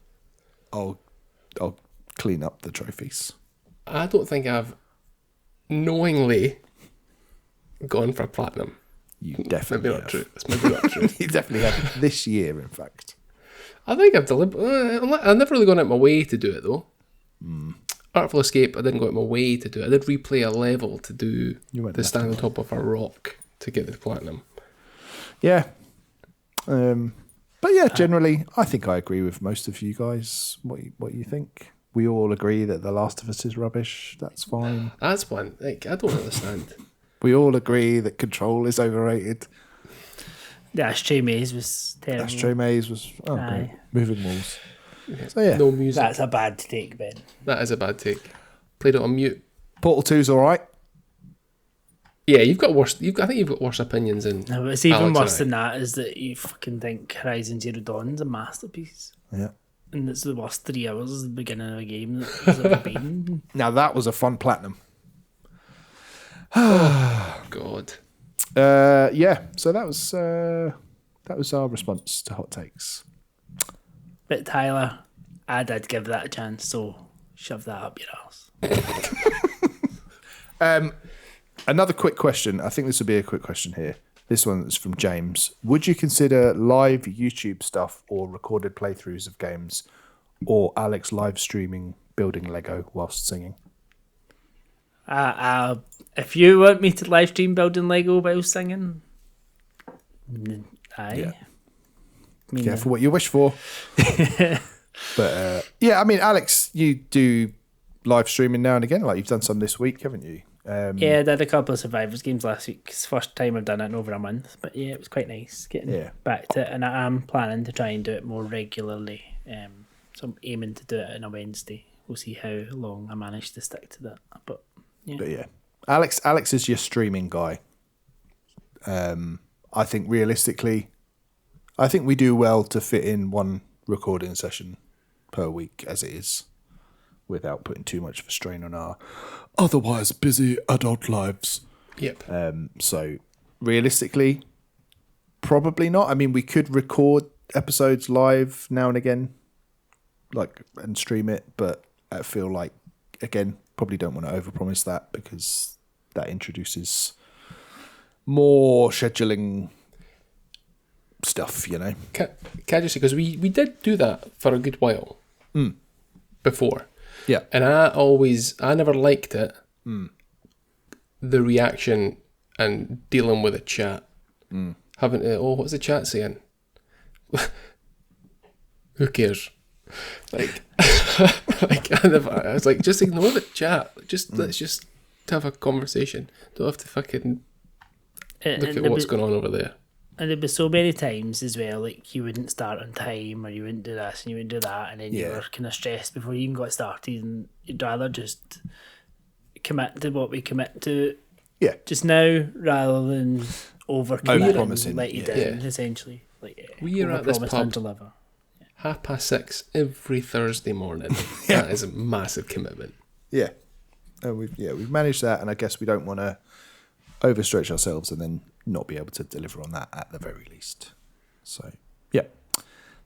I'll clean up the trophies. I don't think I've knowingly gone for platinum. You Maybe definitely not have. true. That's maybe not true. You definitely have this year, in fact. I think I've I've never really gone out my way to do it though. Artful Escape, I didn't go out my way to do it. I did replay a level to do You went the left stand on and top of a rock to get the platinum. Yeah. But yeah, generally, I think I agree with most of you guys. What you think? We all agree that The Last of Us is rubbish. That's fine. That's one. Like, I don't understand. We all agree that Control is overrated. The Ashtray Maze was terrible. Ashtray Maze was great. Aye. Moving Walls. So yeah, No music. That's a bad take, Ben. That is a bad take. Played it on mute. Portal 2's all right. Yeah, you've got worse. I think you've got worse opinions than. No, but it's even Alex and worse I. than that is that you fucking think Horizon Zero Dawn's a masterpiece. Yeah. And it's the worst 3 hours at the beginning of a game that's ever been. Now that was a fun platinum. God. Yeah. So that was our response to hot takes. But Tyler, I did give that a chance, so shove that up your ass. Another quick question. I think this will be a quick question here. This one is from James. Would you consider live YouTube stuff or recorded playthroughs of games, or Alex live streaming building Lego whilst singing? If you want me to live stream building Lego while singing, aye. Yeah. I mean, Careful what you wish for. But yeah, I mean, Alex, you do live streaming now and again. Like you've done some this week, haven't you? yeah, I did a couple of Survivors games last week. It's the first time I've done it in over a month. But yeah, it was quite nice getting back to it. And I am planning to try and do it more regularly. So I'm aiming to do it on a Wednesday. We'll see how long I manage to stick to that. But yeah. Alex is your streaming guy. I think realistically, I think we do well to fit in one recording session per week as it is, without putting too much of a strain on our otherwise busy adult lives. Yep. So realistically, probably not. I mean, we could record episodes live now and again, and stream it, but I feel like, again, probably don't want to overpromise that because that introduces more scheduling stuff, you know. Can I just say, because we did do that for a good while before. Yeah. And I never liked it. The reaction and dealing with a chat. Having to, what's the chat saying? Who cares? Like, I was like, just ignore the chat. Let's just have a conversation. Don't have to fucking look at what's going on over there. And there'd be so many times as well, like you wouldn't start on time, or you wouldn't do this and you wouldn't do that, and then you were kind of stressed before you even got started, and you'd rather just commit to what we commit to just now, rather than over-commit and let you down, essentially. Like, we are at this overpromise and pub deliver. 6:30 every Thursday morning. That is a massive commitment. Yeah. We've managed that, and I guess we don't want to overstretch ourselves and then not be able to deliver on that at the very least. So, yeah.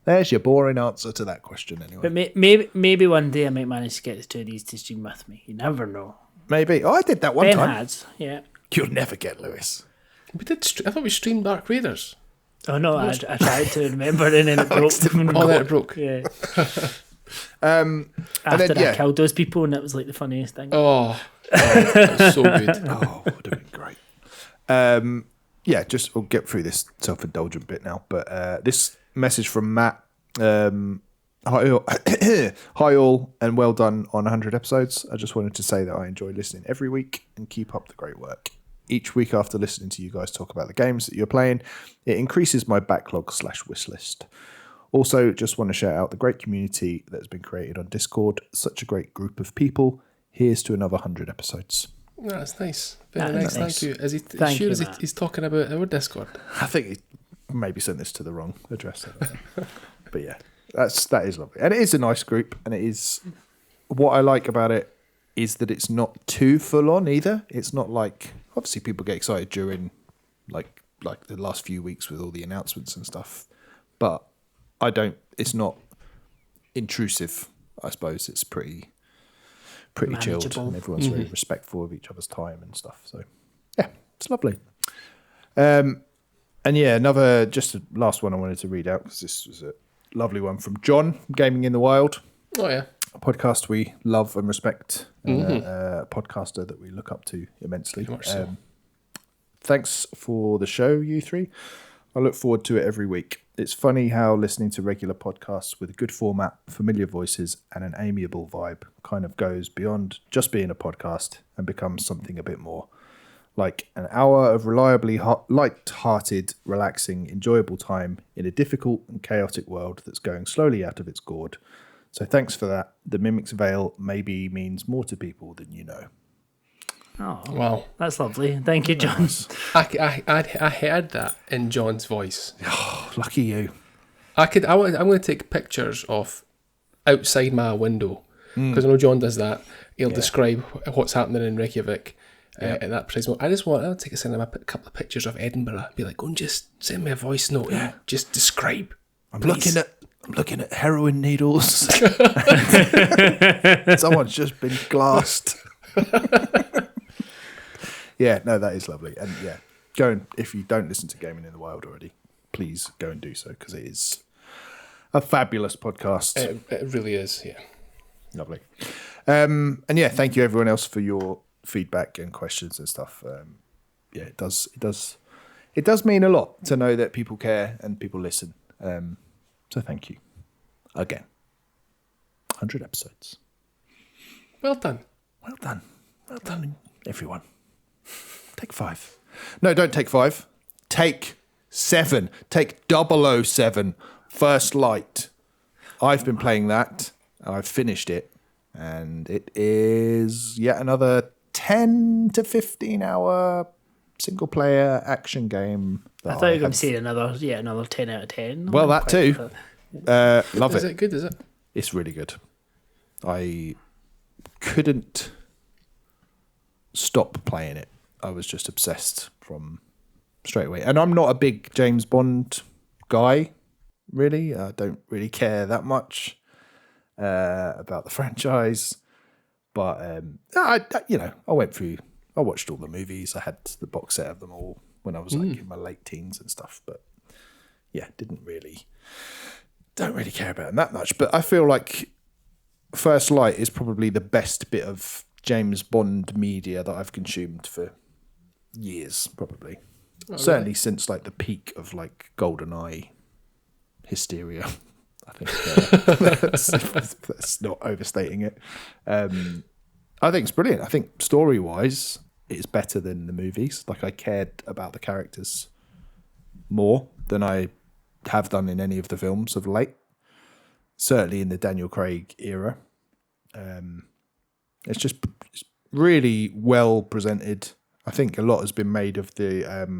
There's your boring answer to that question anyway. But maybe one day I might manage to get the two of these to stream with me. You never know. Maybe. Oh, I did that one Ben time. has, yeah. You'll never get Lewis. We did. I thought we streamed Dark Raiders. Oh no, I tried to remember and then it broke. Oh, then it broke. Yeah. And After then, I killed those people, and it was like the funniest thing. Oh, that was so good. Oh, would have been great. yeah, just we'll get through this self-indulgent bit now. But this message from Matt. Hi all, hi all, and well done on 100 episodes. I just wanted to say that I enjoy listening every week and keep up the great work. Each week after listening to you guys talk about the games that you're playing, it increases my backlog/wish list. Also, just want to shout out the great community that has been created on Discord. Such a great group of people. Here's to another 100 episodes. That's nice. Very That nice. is Thank you. Is he Thank sure you, is Matt. he's talking about our Discord? I think he maybe sent this to the wrong address. I don't know. But yeah, that is lovely. And it is a nice group. And it is, what I like about it is that it's not too full on either. It's not like, obviously people get excited during like the last few weeks with all the announcements and stuff. But it's not intrusive, I suppose. It's pretty chilled, Manageable. and everyone's very respectful of each other's time and stuff. So yeah, it's lovely. And yeah, another just a last one I wanted to read out because this was a lovely one from John, Gaming in the Wild, Oh yeah. a podcast we love and respect, and a podcaster that we look up to immensely. Very much so. Thanks for the show, you three. I look forward to it every week. It's funny how listening to regular podcasts with a good format, familiar voices, and an amiable vibe kind of goes beyond just being a podcast and becomes something a bit more. Like an hour of reliably light-hearted, relaxing, enjoyable time in a difficult and chaotic world that's going slowly out of its gourd. So thanks for that. The Mimic's Veil maybe means more to people than you know. Oh, Wow. that's lovely. Thank you, John. I heard that in John's voice. Oh, lucky you. I'm going to take pictures of outside my window because I know John does that. He'll describe what's happening in Reykjavik at that precise moment. I'll take a couple of pictures of Edinburgh. Be like, go and just send me a voice note. Yeah. Just describe. I'm please. looking at heroin needles. Someone's just been glassed. Yeah, no, that is lovely. And yeah, go and, if you don't listen to Gaming in the Wild already, please go and do so because it is a fabulous podcast. It really is, yeah. Lovely. And yeah, thank you everyone else for your feedback and questions and stuff. Yeah, it does mean a lot to know that people care and people listen. So thank you again. 100 episodes. Well done. Well done, everyone. Take 5. No, don't take 5. Take 7. Take 007. First Light. I've been playing that. I've finished it. And it is yet another 10 to 15 hour single player action game. I thought you were going to say another 10 out of 10. Well, that too. Love it. Is it good, is it? It's really good. I couldn't stop playing it. I was just obsessed from straight away. And I'm not a big James Bond guy, really. I don't really care that much about the franchise. But, I watched all the movies. I had the box set of them all when I was like in my late teens and stuff. But yeah, don't really care about them that much. But I feel like First Light is probably the best bit of James Bond media that I've consumed for years, probably. Certainly since like the peak of like GoldenEye hysteria. I think that's not overstating it. I think it's brilliant. I think story-wise, it's better than the movies. Like I cared about the characters more than I have done in any of the films of late. Certainly in the Daniel Craig era. It's just really well presented. I think a lot has been made of the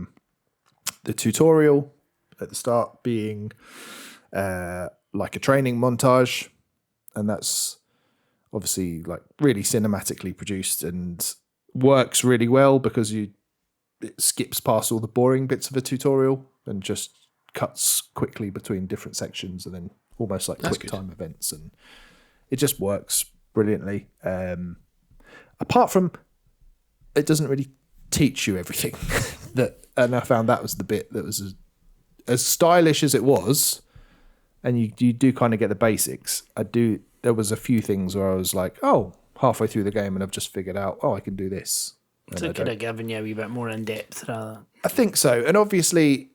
tutorial at the start being like a training montage, and that's obviously like really cinematically produced and works really well because it skips past all the boring bits of a tutorial and just cuts quickly between different sections and then almost like quick time events, and it just works brilliantly. Apart from it doesn't really teach you everything and I found that was the bit that was as stylish as it was, and you do kind of get the basics. There was a few things where I was like, oh, halfway through the game and I've just figured out, I can do this. And So it could have given you a wee bit more in depth rather. I think so. And obviously,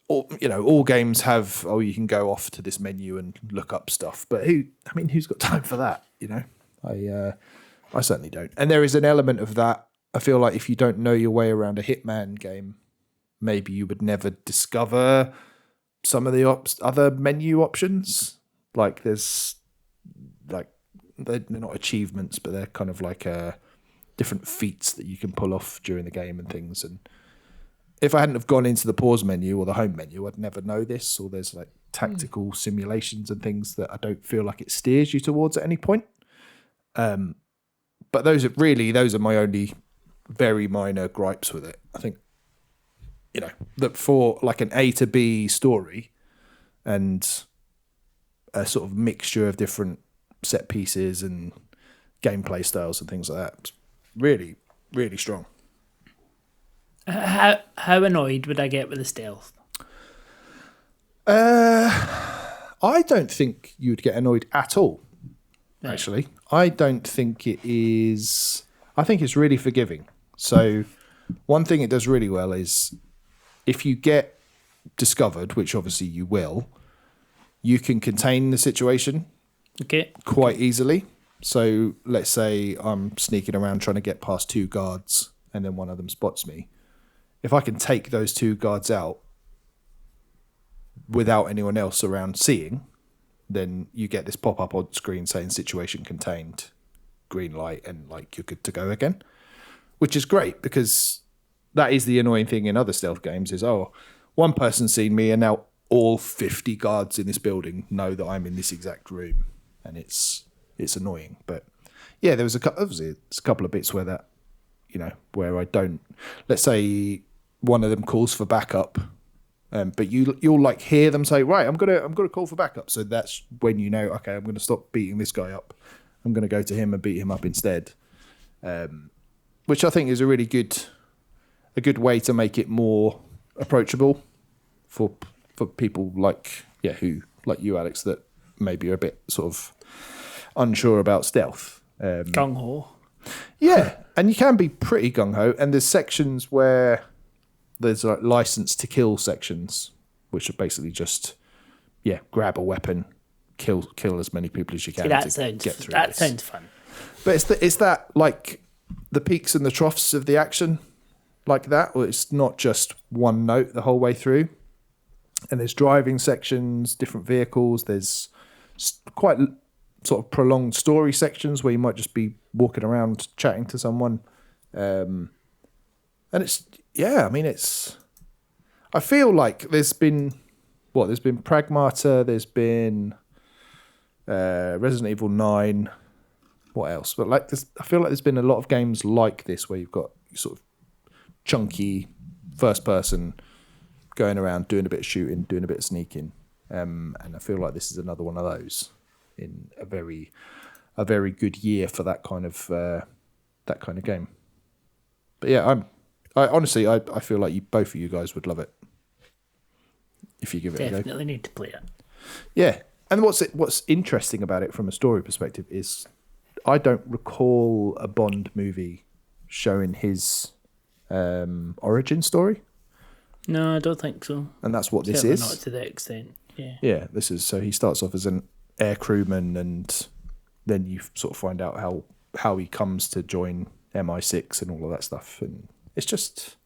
all games have, you can go off to this menu and look up stuff. But who's got time for that? I certainly don't. And there is an element of that. I feel like if you don't know your way around a Hitman game, maybe you would never discover some of the other menu options. Like there's like they're not achievements, but they're kind of like different feats that you can pull off during the game and things. And if I hadn't have gone into the pause menu or the home menu, I'd never know this. Or there's like tactical simulations and things that I don't feel like it steers you towards at any point. But those are my only very minor gripes with it. I think, that for like an A to B story and a sort of mixture of different set pieces and gameplay styles and things like that, it's really, really strong. How annoyed would I get with the stealth? I don't think you'd get annoyed at all. No. Actually, I don't think it is. I think it's really forgiving. So, one thing it does really well is if you get discovered, which obviously you will, you can contain the situation quite easily. So, let's say I'm sneaking around trying to get past two guards and then one of them spots me. If I can take those two guards out without anyone else around seeing, then you get this pop-up on screen saying situation contained, green light, and like you're good to go again, which is great because that is the annoying thing in other stealth games is, one person's seen me and now all 50 guards in this building know that I'm in this exact room, and it's annoying. But yeah, there was obviously it's a couple of bits where that, where I don't, let's say one of them calls for backup, but you'll like hear them say, right, I'm gonna call for backup. So that's when okay, I'm gonna stop beating this guy up. I'm gonna go to him and beat him up instead. Which I think is a really good way to make it more approachable for people like who like you, Alex, that maybe are a bit sort of unsure about stealth. Gung ho. Yeah, and you can be pretty gung ho, and there's sections where there's like license to kill sections, which are basically just grab a weapon, kill as many people as you can get through. That sounds fun. But it's that like the peaks and the troughs of the action, like that. Or it's not just one note the whole way through. And there's driving sections, different vehicles. There's quite sort of prolonged story sections where you might just be walking around chatting to someone. And it's, I feel like there's been Pragmata, there's been Resident Evil 9, what else? But like this, I feel like there's been a lot of games like this where you've got sort of chunky first person going around doing a bit of shooting, doing a bit of sneaking. And I feel like this is another one of those in a very good year for that kind of game. But yeah, I honestly feel like both of you guys would love it if you give it a go. Definitely need to play it. Yeah, and what's interesting about it from a story perspective is I don't recall a Bond movie showing his origin story. No, I don't think so. And that's what this Certainly is. not to that extent. Yeah. Yeah, this is, so he starts off as an air crewman, and then you sort of find out how he comes to join MI6 and all of that stuff. And it's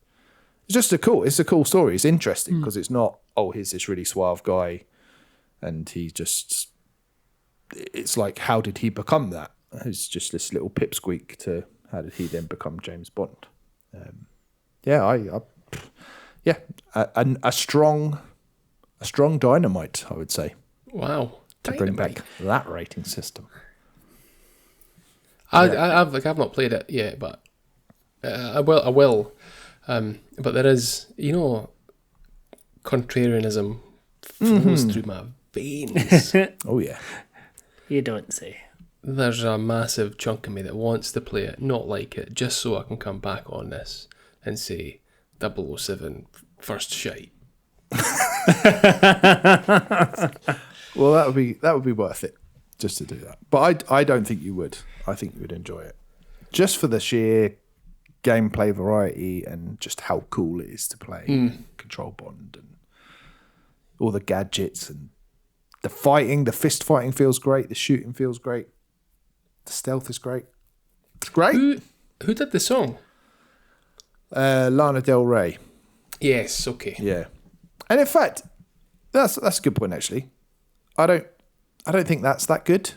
a cool story. It's interesting because it's not, here's this really suave guy and it's like, how did he become that? It's just this little pipsqueak to how did he then become James Bond? A strong dynamite, I would say. Wow. To bring back that rating system. I've not played it yet, but I will. But there is, contrarianism flows through my veins. Oh yeah. You don't say. There's a massive chunk of me that wants to play it, not like it, just so I can come back on this and say 007 first shite. Well, that would be worth it just to do that. But I don't think you would. I think you would enjoy it just for the sheer gameplay variety and just how cool it is to play. Control Bond and all the gadgets and the fighting. The fist fighting feels great. The shooting feels great. The stealth is great. It's great. Who did the song? Lana Del Rey. Yes, okay. Yeah, and in fact, that's a good point actually. I don't think that's that good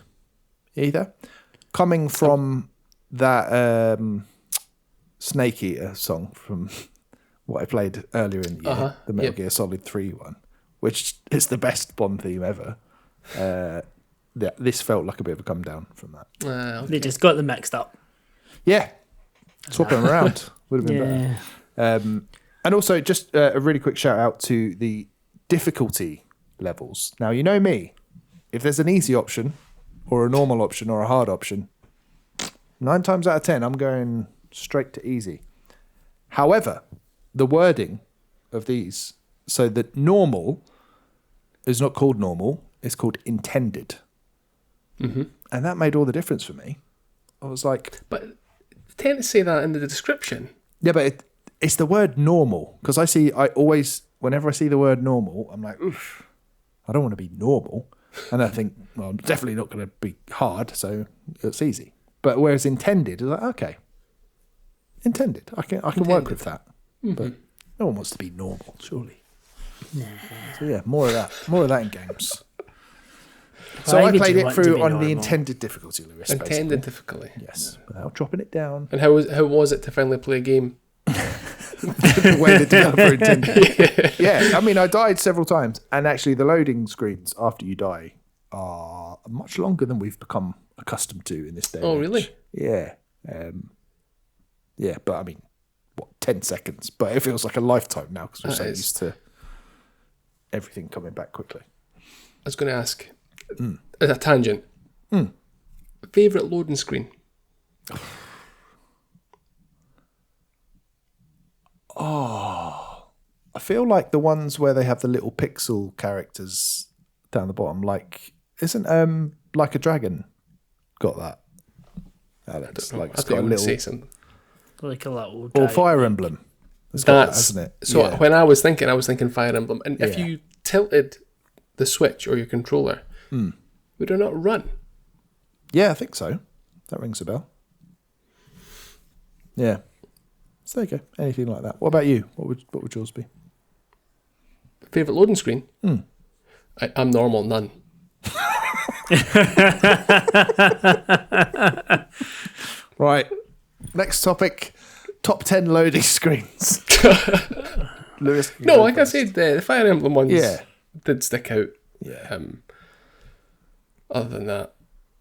either. Coming from that Snake Eater song from what I played earlier in the year, the Metal Gear Solid 3 one, which is the best Bond theme ever. This felt like a bit of a come down from that. Okay. They just got them mixed up. Yeah, swapping them around would have been better. And also, just a really quick shout out to the difficulty levels. Now, you know me, if there's an easy option or a normal option or a hard option, 9 times out of 10, I'm going straight to easy. However, the wording of these, so that normal is not called normal, it's called intended. And that made all the difference for me. I was like... But they tend to say that in the description. Yeah, but it's the word normal. Because whenever I see the word normal, I'm like, oof, I don't want to be normal. And I think, well, I'm definitely not going to be hard, so it's easy. But whereas intended is like, okay, intended. I can work with that. But no one wants to be normal, surely. Nah. So yeah, more of that in games. So I played it through on the intended difficulty, Lewis. Intended difficulty. Yes, without dropping it down. And how was it to finally play a game? The way the developer intended. Yeah, I mean, I died several times, and actually the loading screens after you die are much longer than we've become accustomed to in this day. Oh, really? Yeah. Yeah, but I mean, 10 seconds? But it feels like a lifetime now because we're so used to everything coming back quickly. I was going to ask, as a tangent, favourite loading screen? Oh, I feel like the ones where they have the little pixel characters down the bottom, like, isn't Like a Dragon got that? Alex, like it's got a little, say something. Like a little... or Fire Emblem. It's got that, hasn't it? So Yeah. when I was thinking Fire Emblem, and if you tilted the Switch or your controller, would it not run? Yeah, I think so. That rings a bell. Yeah. So there you go. Anything like that. What about you? What would yours be? Favourite loading screen? I'm normal, none. Right. Next topic. Top 10 loading screens. Lewis. No, like I said, the Fire Emblem ones did stick out. Yeah. Other than that,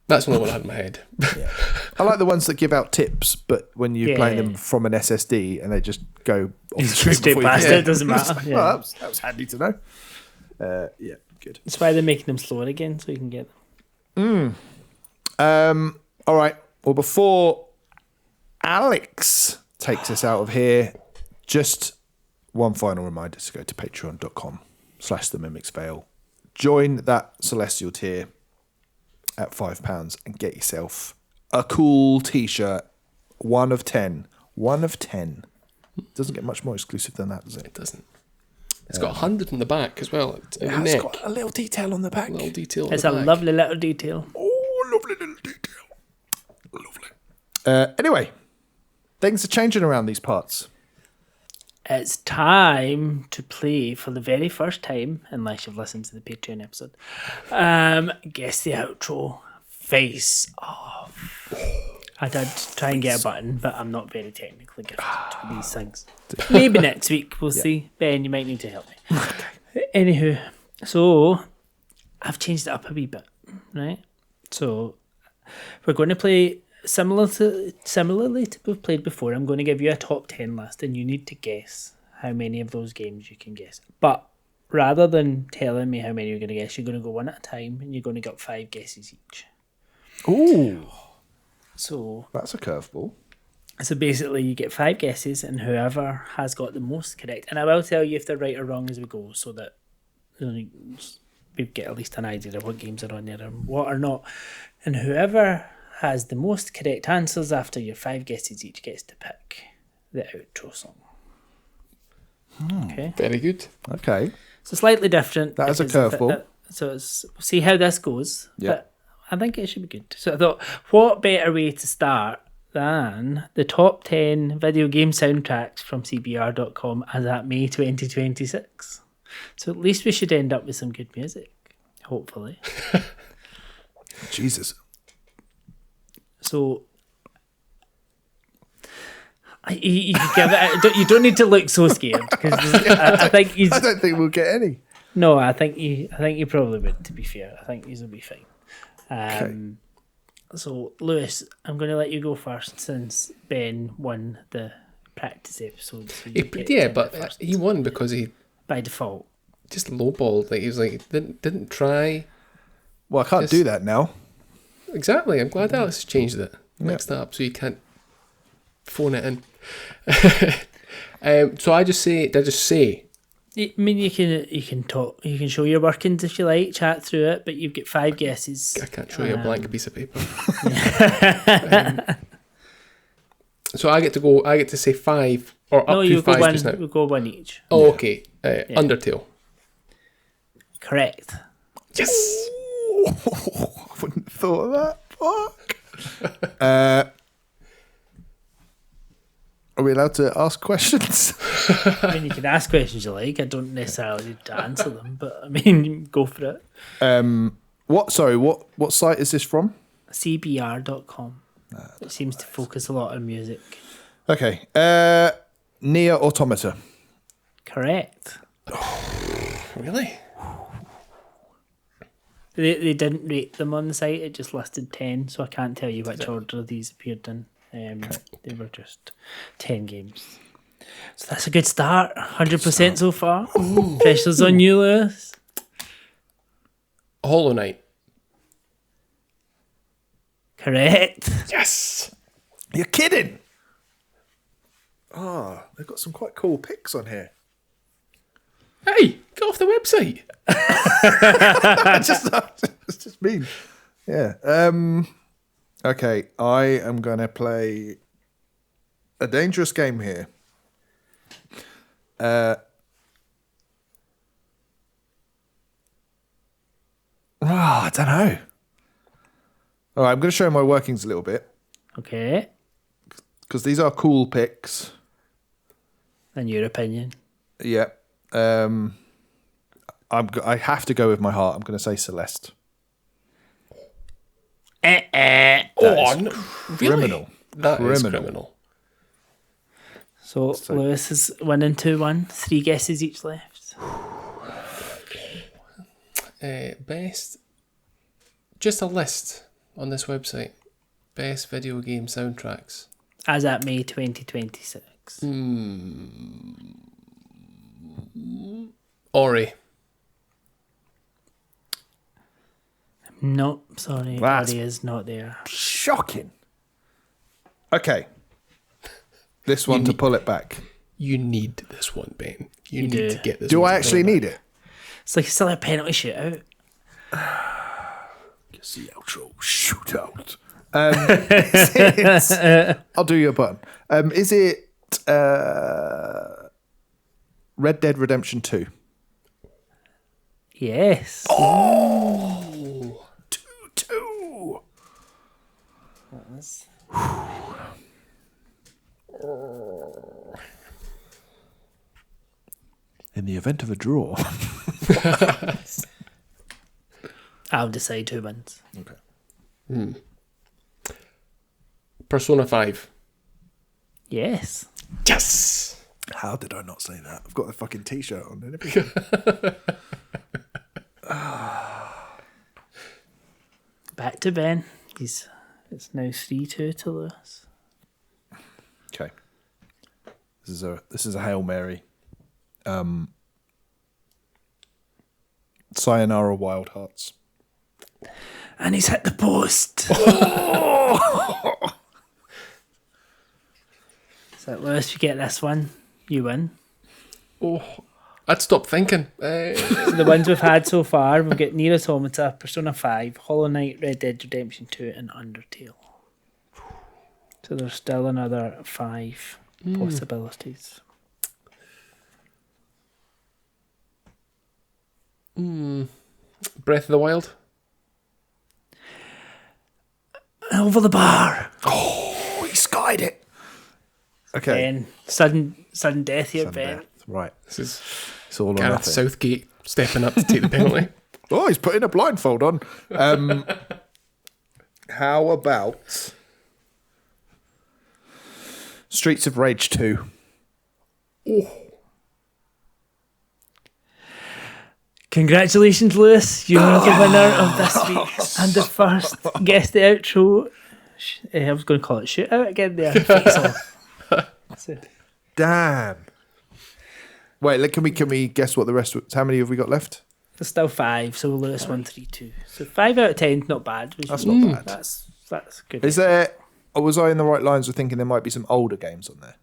That's the only one I had in my head. Yeah. I like the ones that give out tips, but when you're playing them from an SSD and they just go off the screen straight past it, doesn't matter. Like, well, that was handy to know. Yeah, good. That's why they're making them slower again, so you can get them. All right. Well, before Alex takes us out of here, just one final reminder to go to patreon.com/themimicsvale. Join that Celestial tier at £5 and get yourself a cool t-shirt. 1 of 10. 1 of 10. Doesn't get much more exclusive than that, does it? It doesn't. It's got 100 on the back as well. It's got a little detail on the back. It's a lovely little detail. Oh, lovely little detail. Lovely. Anyway, things are changing around these parts. It's time to play for the very first time, unless you've listened to the Patreon episode. Guess the outro. Face off. I did try and get a button, but I'm not very technically gifted to these things. Maybe next week, we'll see. Ben, you might need to help me. Anywho, so I've changed it up a wee bit, right? So we're going to play similarly to we've played before. I'm going to give you a top 10 list, and you need to guess how many of those games you can guess. But rather than telling me how many you're going to guess, you're going to go one at a time, and you're going to get 5 guesses each. Ooh. So that's a curveball. So basically, you get 5 guesses, and whoever has got the most correct, and I will tell you if they're right or wrong as we go, so that we get at least an idea of what games are on there and what are not. And whoever has the most correct answers after your 5 guesses each gets to pick the outro song. Okay. Very good. Okay. So slightly different. That is a curveball. So we'll see how this goes. Yeah. But I think it should be good. So I thought, what better way to start than the top 10 video game soundtracks from CBR.com as at May 2026? So at least we should end up with some good music, hopefully. Jesus. So you could give it. You don't need to look so scared because I think you. I don't think we'll get any. No, I think you probably would. To be fair, I think these will be fine. Okay. So Lewis, I'm going to let you go first since Ben won the practice episode. So you get to But go first. he won because he By default. just lowballed. Like he was like didn't try. Well, I can't do that now. Exactly. I'm glad Alex changed it. Mixed that up so you can't phone it in. So I just say. I mean, you can talk, you can show your workings if you like, chat through it, but you've got 5 guesses. I can't show you a blank piece of paper. So I get to say 5 or up to 5 go just now. we'll go one each. Oh, okay. Undertale. Correct. Yes. I wouldn't have thought of that. Fuck. Are we allowed to ask questions? I mean, you can ask questions you like. I don't necessarily need to answer them, but I mean, go for it. What site is this from? CBR.com. It seems to focus a lot on music. Okay. Near Automata. Correct. Really? They didn't rate them on the site. It just listed 10, so I can't tell you which order these appeared in. They were just 10 games. So that's a good start. 100% so far. Pressure's on you, Lewis. Hollow Knight. Correct. Yes. You're kidding. Ah, they've got some quite cool pics on here. Hey, get off the website. It's just mean. Yeah. Okay, I am going to play a dangerous game here. I don't know. All right, I'm going to show my workings a little bit Okay. because these are cool picks. In your opinion. Yeah. I have to go with my heart. I'm going to say Celeste. Really? Criminal. That is Criminal. criminal. So Lewis is winning 2-1. 3 guesses each left. Best. Just a list on this website. Best video game soundtracks. As at May 2026. Ori. Nope, sorry. That's- Ori is not there. Shocking. Okay. This one to pull it back. You need this one, Ben. You need do. to get this Do one. I actually need it? It's like still a penalty shootout. It's the outro shootout. I'll do your button. Is it Red Dead Redemption 2? Yes. 2-2. In the event of a draw. I'll decide who wins. Okay. Persona 5. Yes. Yes! How did I not say that? I've got the fucking t-shirt on and everything. Back to Ben. It's now 3-2 to Lewis. Okay. This is a Hail Mary. Sayonara Wild Hearts. And he's hit the post. So Lewis, you get this one. You win. Oh, I'd stop thinking. So the ones we've had so far, we've got Nier Automata, Persona 5, Hollow Knight, Red Dead Redemption 2, and Undertale. So there's still another 5. possibilities. Breath of the Wild. Over the bar. Oh, he skied it. Okay. Ben, sudden death here, Sudden Ben. death. Right. This is It's all or Gareth nothing. Southgate stepping up to take the penalty. Oh, he's putting a blindfold on. How about Streets of Rage 2? Congratulations, Lewis. You are the winner of this week and the first Guess the Outro. I was going to call it shootout again there. Face off. So, Damn. Wait, can we guess what the rest was? How many have we got left? there's still 5, so Lewis 1, 3, 2. So 5 out of 10, not bad. That's not bad. That's good. Is there, or was I in the right lines of thinking there might be some older games on there?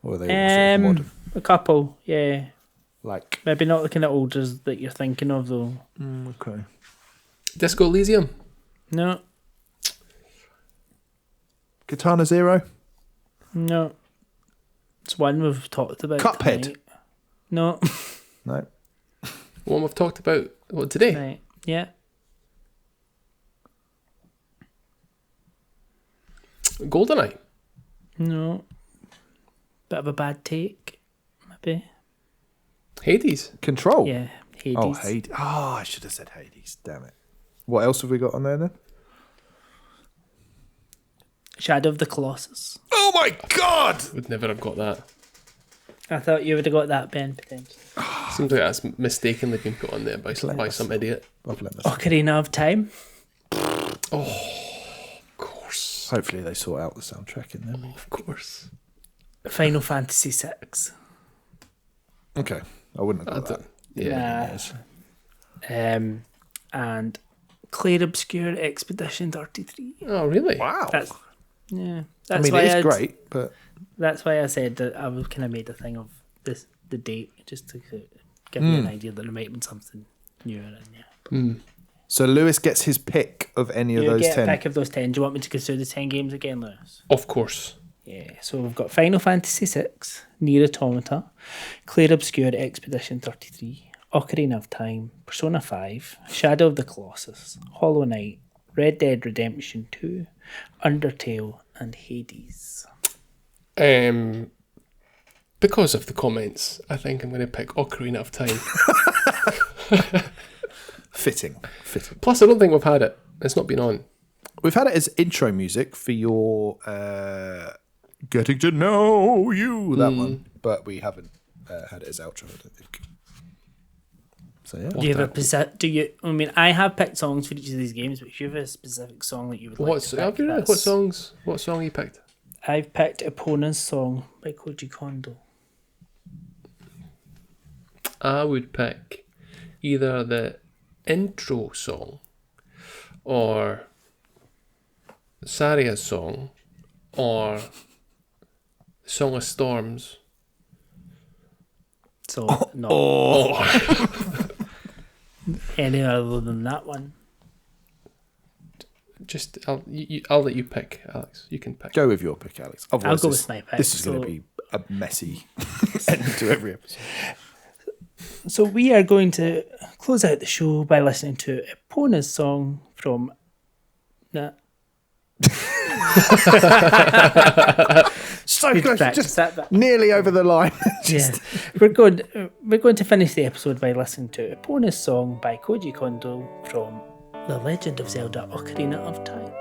Or are they all sort of modern? A couple, yeah. Like, Maybe not the kind of olders that you're thinking of, though. okay. Disco Elysium. No, Katana Zero? no. It's one we've talked about. Cuphead? Tonight. No. No. One we've talked about today. Right. Yeah. GoldenEye. No. Bit of a bad take, maybe. Hades. Control? Yeah. Hades. Oh, Hades. Oh, I should have said Hades. Damn it. What else have we got on there then? Shadow of the Colossus. Oh my God! Would never have got that. I thought you would have got that, Ben, potentially. Seems like that's mistakenly been put on there by some idiot. I've let this. Ocarina of Time. Of course. Hopefully they sort out the soundtrack in there. Of course. Final Fantasy VI. Okay. I wouldn't have got that. Yeah. Yes. And Clair Obscure Expedition 33. Oh, really? Wow. That's I That's mean, why it is I'd- great, but That's why I said that I was kind of made a thing of the date, just to give you an idea that there might have been something newer in there. so Lewis gets his pick of any of You those get 10. a pick of those 10. Do you want me to go through the 10 games again, Lewis? Of course. Yeah, so we've got Final Fantasy VI, Nier Automata, Clair Obscure Expedition 33, Ocarina of Time, Persona 5, Shadow of the Colossus, Hollow Knight, Red Dead Redemption 2, Undertale, and Hades. Because of the comments, I think I'm going to pick Ocarina of Time. Fitting. Plus, I don't think we've had it. It's not been on. We've had it as intro music for your Getting to Know You, that one. But we haven't had it as outro, I don't think. So, yeah. Do you have I mean, I have picked songs for each of these games, but if you have a specific song that you would like to pick, Have you really? What song you picked? I've picked Epona's Song by Koji Kondo. I would pick either the intro song or Saria's song or Song of Storms. So, no. Any other than that one. Just I'll let you pick, Alex. You can pick. Go with your pick, Alex. Otherwise, I'll go with my pick. This is going to be a messy end to every episode. So we are going to close out the show by listening to Epona's song from So Good close, practice, just that bit. nearly over the line. Yeah. We're going to finish the episode by listening to Epona's song by Koji Kondo from The Legend of Zelda Ocarina of Time.